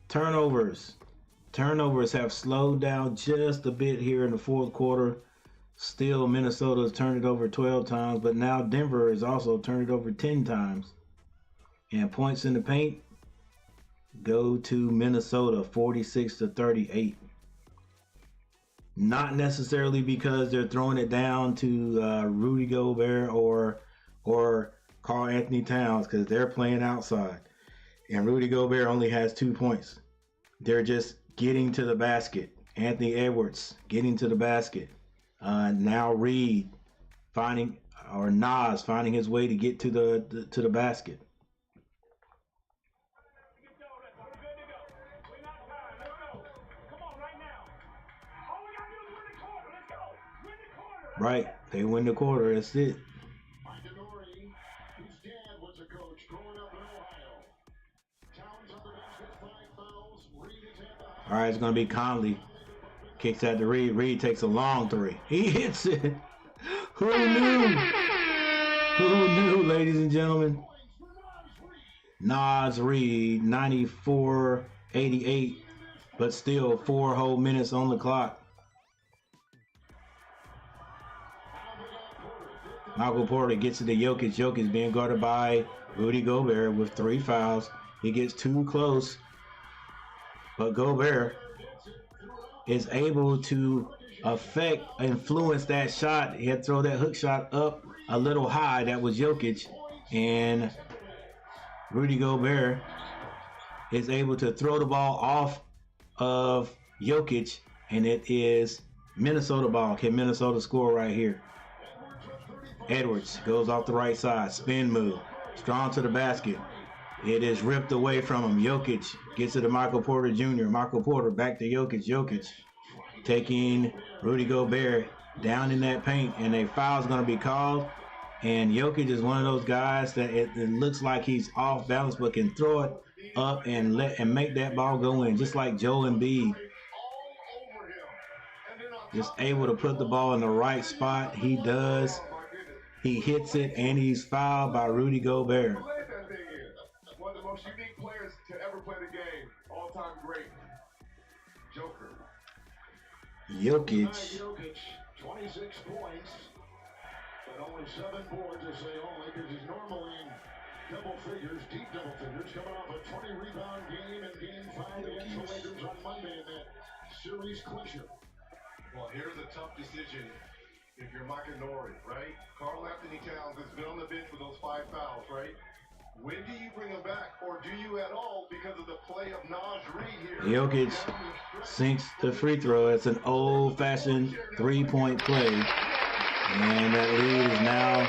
Turnovers have slowed down just a bit here in the fourth quarter. Still, Minnesota has turned it over 12 times, but now Denver has also turned it over 10 times. And points in the paint go to Minnesota, 46-38. Not necessarily because they're throwing it down to Rudy Gobert or Karl Anthony Towns, because they're playing outside. And Rudy Gobert only has 2 points. They're just getting to the basket. Anthony Edwards getting to the basket. Now Reed Nas finding his way to get to the basket. Right, they win the quarter. That's it. All right, it's going to be Conley. Kicks out to Reed. Reed takes a long three. He hits it. Who knew? Who knew, ladies and gentlemen? Nas Reed, 94-88, but still 4 whole minutes on the clock. Michael Porter gets it to Jokic. Jokic being guarded by Rudy Gobert with 3 fouls. He gets too close, but Gobert is able to influence that shot. He had to throw that hook shot up a little high. That was Jokic. And Rudy Gobert is able to throw the ball off of Jokic, and it is Minnesota ball. Can Minnesota score right here? Edwards goes off the right side. Spin move. Strong to the basket. It is ripped away from him. Jokic gets it to Michael Porter Jr. Michael Porter back to Jokic. Jokic taking Rudy Gobert down in that paint, and a foul is going to be called. And Jokic is one of those guys that it looks like he's off balance, but can throw it up and make that ball go in, just like Joel Embiid. Just able to put the ball in the right spot. He does. He hits it, and he's fouled by Rudy Gobert. One of the most unique players to ever play the game. All-time great. Joker. Jokic. 26 points, but only 7 boards, I say only, because he's normally in double figures, deep double figures, coming off a 20-rebound game in Game 5 against the Lakers on Monday in that series clincher. Well, here's a tough decision. If you're Makinori, right? Karl Anthony Towns has been on the bench for those 5 fouls, right? When do you bring him back, or do you at all, because of the play of Nas Reed here? Jokic sinks the free throw. It's an old-fashioned 3-point play. And that lead is now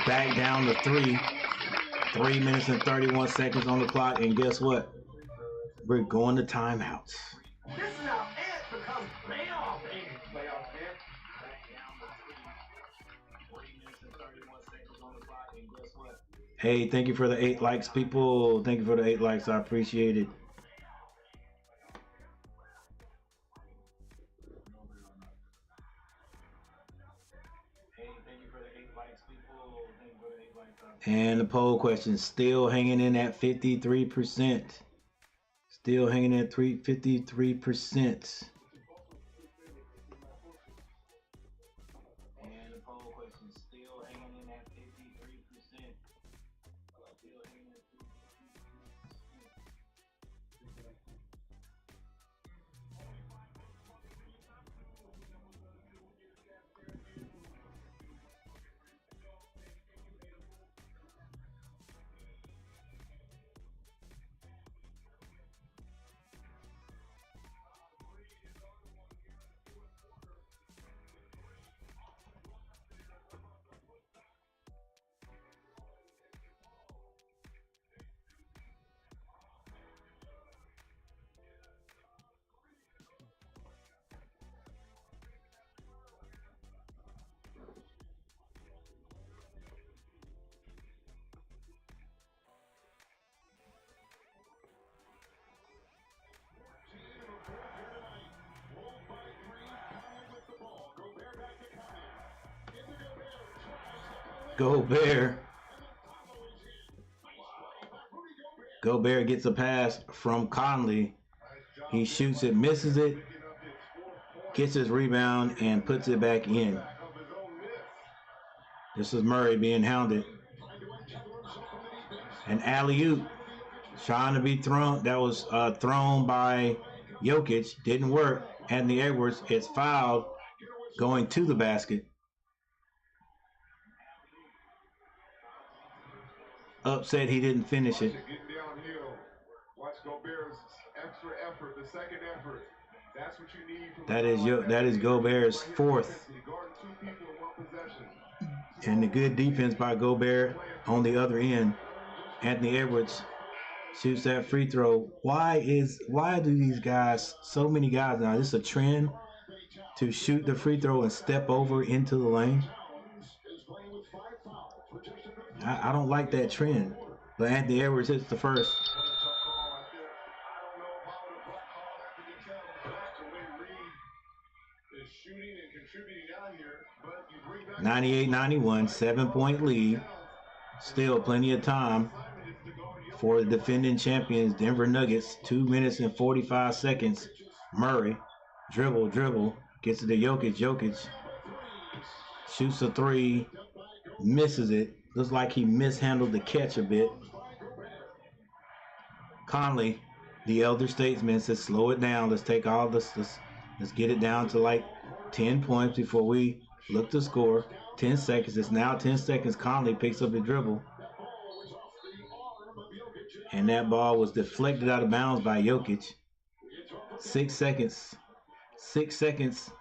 back down to 3. 3 minutes and 31 seconds on the clock. And guess what? We're going to timeouts. This is how it becomes playoff game. Back down the 3. 3 minutes and 31 seconds. Hey, thank you for the 8 likes, people. Thank you for the 8 likes. I appreciate it. And the poll question still hanging in at 53%. Still hanging at 53%. And the poll question still hanging in at 53%. Gobert. Gobert gets a pass from Conley. He shoots it, misses it, gets his rebound, and puts it back in. This is Murray being hounded. An alley-oop trying to be thrown. That was thrown by Jokic. Didn't work. Anthony Edwards is fouled going to the basket. Upset he didn't finish it. Watch Gobert's extra effort, the second effort. That's what you need. That is Gobert's fourth. And the good defense by Gobert on the other end. Anthony Edwards shoots that free throw. Why do these guys, so many guys now, this is a trend to shoot the free throw and step over into the lane? I don't like that trend. But Anthony Edwards hits the first. 98-91, 7-point lead. Still plenty of time for the defending champions, Denver Nuggets. 2 minutes and 45 seconds. Murray, dribble, gets it to Jokic. Jokic shoots a three, misses it. Looks like he mishandled the catch a bit. Conley, the elder statesman, says slow it down. Let's take all this. Let's get it down to like 10 points before we look to score. 10 seconds. It's now 10 seconds. Conley picks up the dribble. And that ball was deflected out of bounds by Jokic. 6 seconds. 6 seconds.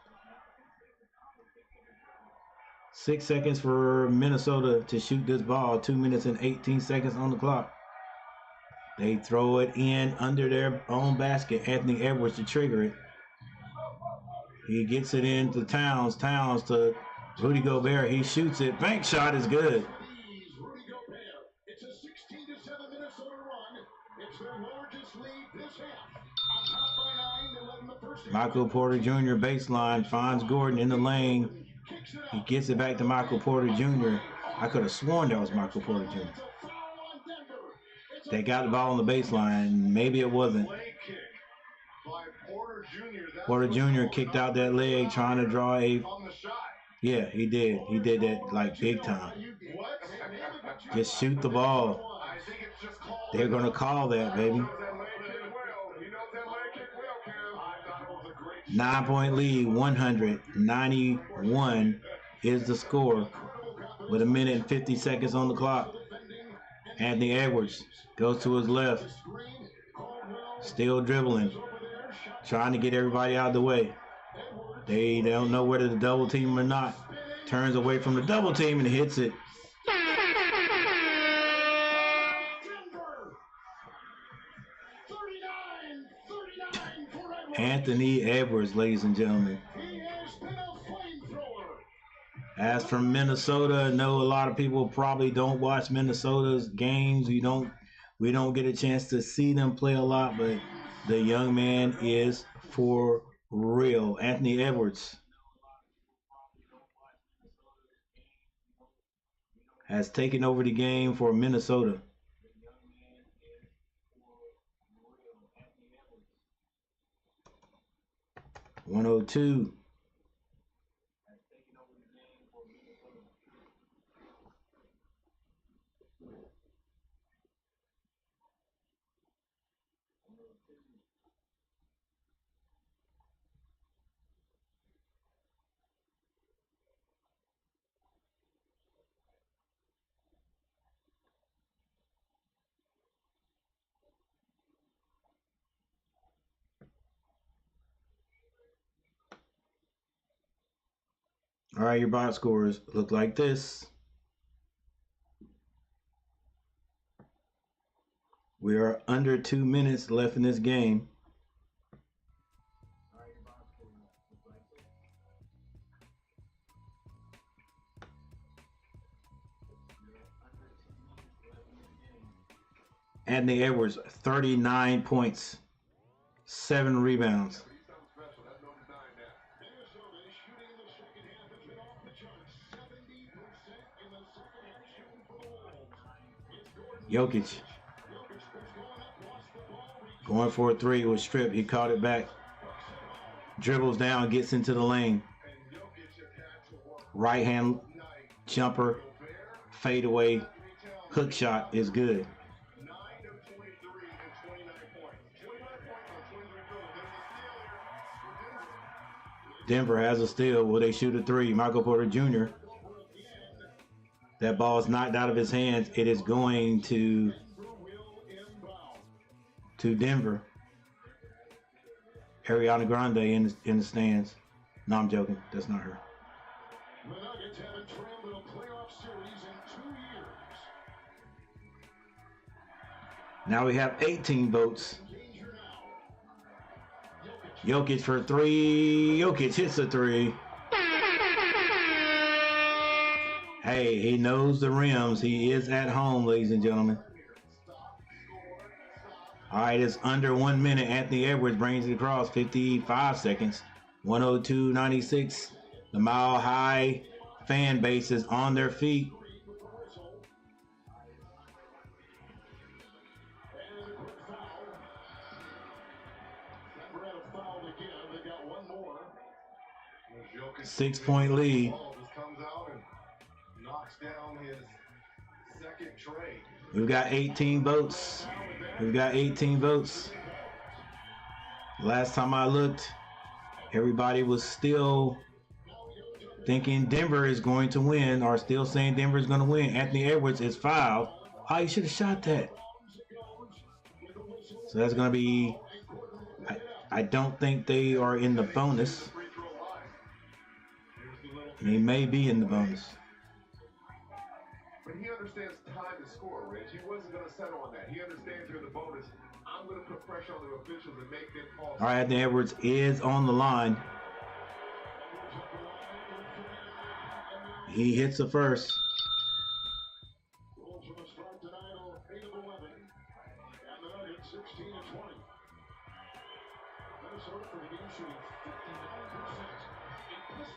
6 seconds for Minnesota to shoot this ball. 2 minutes and 18 seconds on the clock. They throw it in under their own basket. Anthony Edwards to trigger it. He gets it into Towns. Towns to Rudy Gobert. He shoots it. Bank shot is good. It's a 16-7 Minnesota run. It's their largest lead this half. On top by 9, 11 the first. Michael Porter Jr. baseline finds Gordon in the lane. He gets it back to Michael Porter Jr. I could have sworn that was Michael Porter Jr. They got the ball on the baseline. Maybe it wasn't. Porter Jr. kicked out that leg trying to draw a... Yeah, he did. He did that like big time. Just shoot the ball. They're going to call that, baby. 9-point lead, 191 is the score with 1 minute and 50 seconds on the clock. Anthony Edwards goes to his left, still dribbling, trying to get everybody out of the way. They don't know whether to double team or not. Turns away from the double team and hits it. Anthony Edwards, ladies and gentlemen. As for Minnesota, I know a lot of people probably don't watch Minnesota's games. We don't get a chance to see them play a lot, but the young man is for real. Anthony Edwards has taken over the game for Minnesota. .102. All right, your box scores look like this. We are under 2 minutes left in this game. Anthony Edwards, 39 points, 7 rebounds. Jokic going for a three. It was stripped. He caught it back. Dribbles down, gets into the lane. Right hand jumper, fade away, hook shot is good. Denver has a steal. Will they shoot a three? Michael Porter Jr. That ball is knocked out of his hands. It is going to Denver. Ariana Grande in the stands. No, I'm joking. That's not her. The Nuggets haven't trailed in a playoff series in 2 years. Now we have 18 votes. Jokic for three. Jokic hits a three. Hey, he knows the rims. He is at home, ladies and gentlemen. All right, it's under 1 minute. Anthony Edwards brings it across 55 seconds. 102.96. The Mile High fan base is on their feet. And a quick foul. Denver had a foul again. They got one more. 6-point lead. Comes out and knocks down his second trade. We've got 18 votes. We've got 18 votes. Last time I looked, everybody was still thinking Denver is going to win, or still saying Denver is going to win. Anthony Edwards is fouled. Oh, you should have shot that. So that's going to be, I don't think they are in the bonus. He may be in the bonus. But he understands time to score, Rich. He wasn't going to settle on that. He understands you're the bonus. I'm going to put pressure on the officials and make them call. All right, Anthony Edwards is on the line. He hits the first. Wolves from the start tonight are 8 of 11. And the Nuggets 16 of 20. Minnesota for the game shooting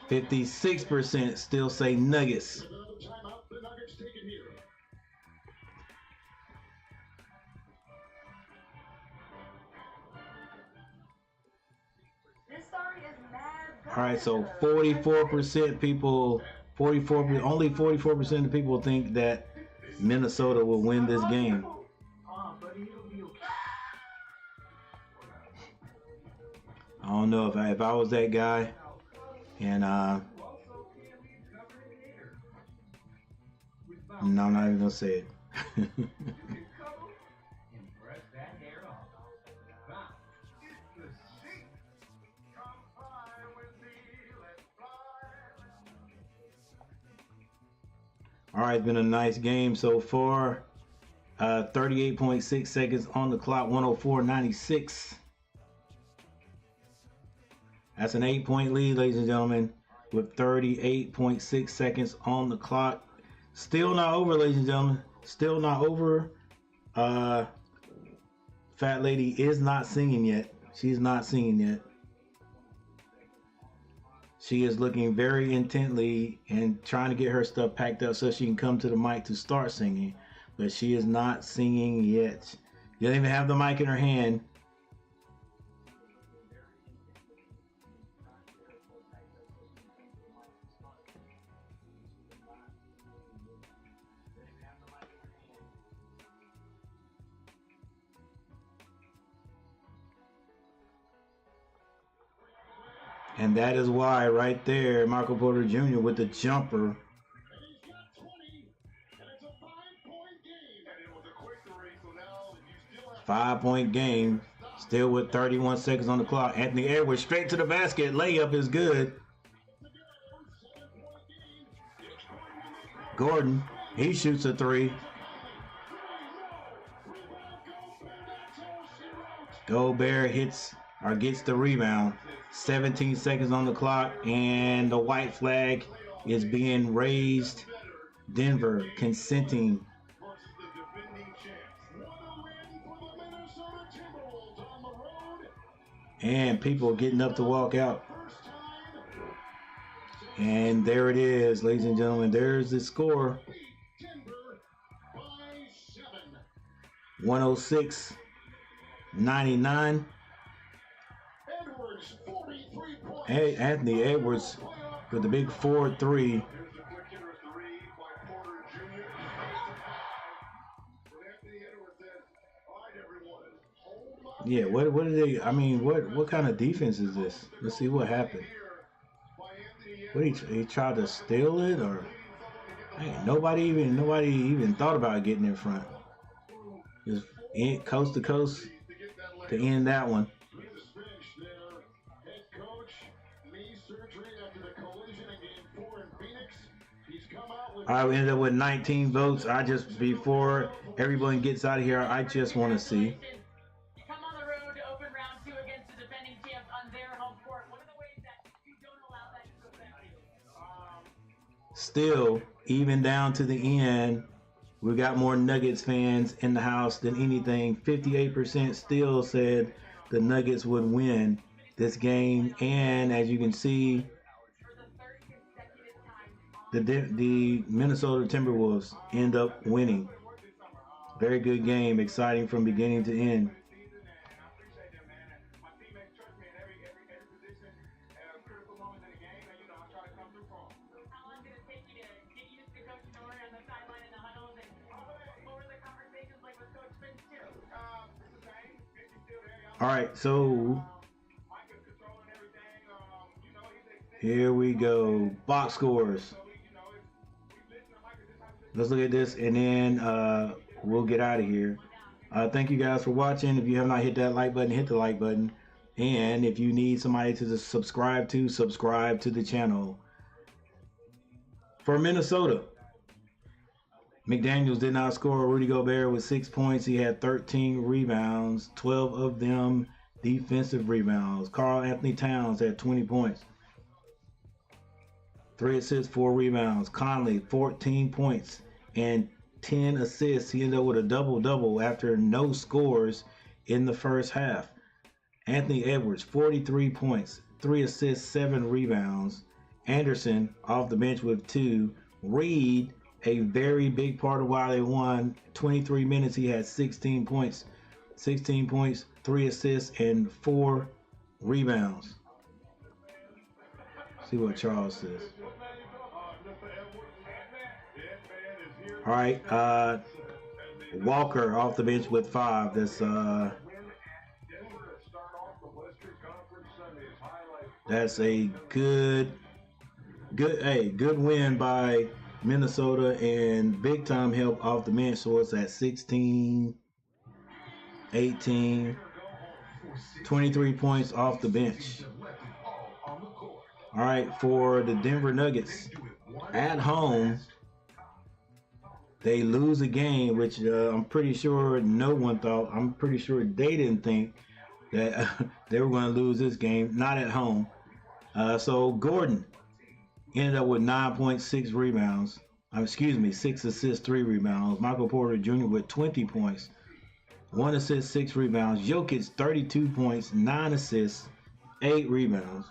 59%. 56% still say Nuggets. With another timeout, the Nuggets take it here. This story is mad good. All right, so 44% people, only 44% of people think that Minnesota will win this game. I don't know if I was that guy, and no, I'm not even gonna say it. All right, it's been a nice game so far. 38.6 seconds on the clock, 104.96. That's an 8-point lead, ladies and gentlemen. with 38.6 seconds on the clock. Still not over, ladies and gentlemen. Still not over. Fat Lady is not singing yet. She's not singing yet. She is looking very intently and trying to get her stuff packed up so she can come to the mic to start singing. But she is not singing yet. She doesn't even have the mic in her hand. And that is why right there, Michael Porter Jr. with the jumper. 5-point game. Still with 31 seconds on the clock. Anthony Edwards straight to the basket. Layup is good. Gordon, he shoots a three. Gobert hits or gets the rebound. 17 seconds on the clock, and the white flag is being raised. Denver consenting. And people getting up to walk out. And there it is, ladies and gentlemen. There's the score. 106-99. Hey, Anthony Edwards with the big 4-3. Yeah, what did they? I mean, what kind of defense is this? Let's see what happened. What he tried to steal it, or hey, nobody even thought about getting in front. Just coast to coast to end that one. All right, we ended up with 19 votes. Before everyone gets out of here, I just want to see. Come on the road to open round 2 against the defending champs on their home court. What are the ways that you don't allow that to affect you? Still, even down to the end, we got more Nuggets fans in the house than anything. 58% still said the Nuggets would win this game, and as you can see, the Minnesota Timberwolves end up winning. Very good game, exciting from beginning to end. All right, so here we go. Box scores. Let's look at this, and then we'll get out of here. Thank you guys for watching. If you have not hit that like button, hit the like button. And if you need somebody to subscribe to the channel. For Minnesota, McDaniels did not score. Rudy Gobert with 6 points. He had 13 rebounds, 12 of them defensive rebounds. Karl Anthony Towns had 20 points. 3 assists, 4 rebounds. Conley, 14 points and 10 assists. He ended up with a double-double after no scores in the first half. Anthony Edwards, 43 points, 3 assists, 7 rebounds. Anderson off the bench with 2. Reed, a very big part of why they won. 23 minutes, he had 16 points. 16 points, 3 assists, and 4 rebounds. See what Charles says. All right, Walker off the bench with 5. That's a good win by Minnesota, and big time help off the bench. So it's at 16, 18, 23 points off the bench. All right, for the Denver Nuggets at home, they lose a game, which I'm pretty sure no one thought. I'm pretty sure they didn't think that they were going to lose this game. Not at home. So Gordon, ended up with 9.6 rebounds. Excuse me, 6 assists, 3 rebounds. Michael Porter Jr. with 20 points, 1 assist, 6 rebounds. Jokic 32 points, 9 assists, 8 rebounds.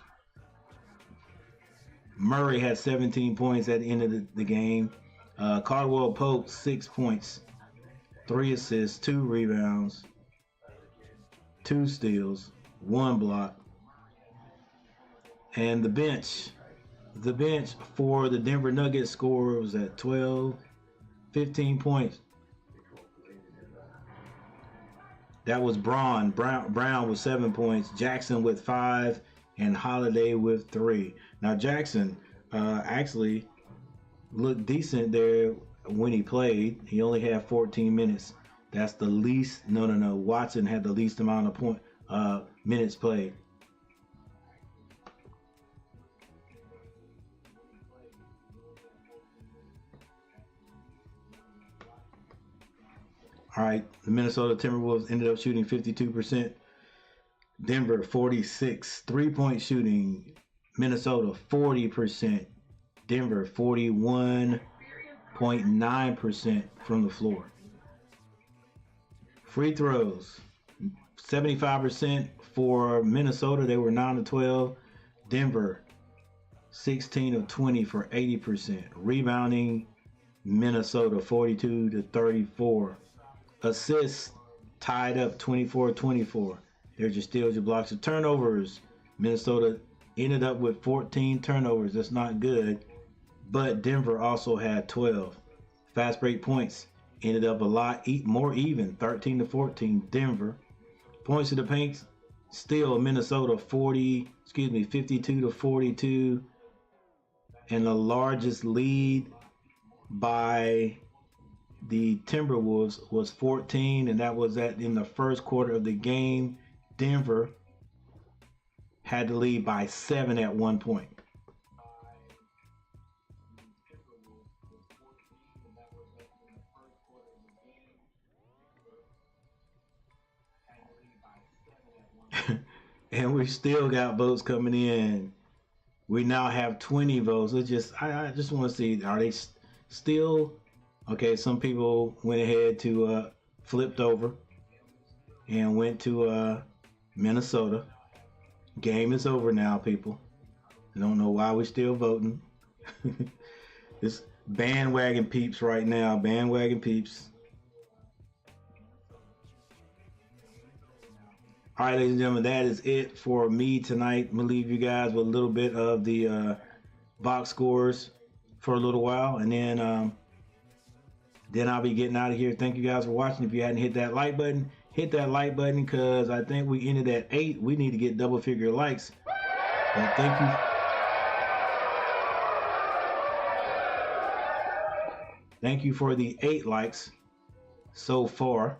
Murray had 17 points at the end of the game. Caldwell Pope 6 points, 3 assists, 2 rebounds, 2 steals, 1 block. And the bench for the Denver Nuggets score was at 15 points. That was Brown with 7 points, Jackson with 5, and Holiday with 3. Now Jackson actually looked decent there when he played. He only had 14 minutes. That's the least. No. Watson had the least amount of minutes played. All right, the Minnesota Timberwolves ended up shooting 52%. Denver 46. 3-point shooting. Minnesota 40%. Denver 41.9% from the floor. Free throws 75% for Minnesota. They were 9 of 12. Denver 16 of 20 for 80%. Rebounding, Minnesota 42 to 34. Assists tied up 24-24. There's your steals, your blocks, your turnovers. Minnesota ended up with 14 turnovers. That's not good. But Denver also had 12. Fast break points ended up a lot more even, 13 to 14. Denver. Points to the paint, still Minnesota 52 to 42. And the largest lead by the Timberwolves was 14, and that was in the first quarter of the game. Denver had to lead by 7 at one point. And we still got votes coming in. We now have 20 votes. I just want to see, are they still okay? Some people went ahead to flipped over and went to Minnesota. Game is over now, people. I don't know why we're still voting. It's bandwagon peeps right now. Bandwagon peeps. All right, ladies and gentlemen, that is it for me tonight. I'm going to leave you guys with a little bit of the box scores for a little while, and then I'll be getting out of here. Thank you guys for watching. If you hadn't hit that like button, hit that like button, because I think we ended at 8. We need to get double figure likes. But thank you. Thank you for the 8 likes so far.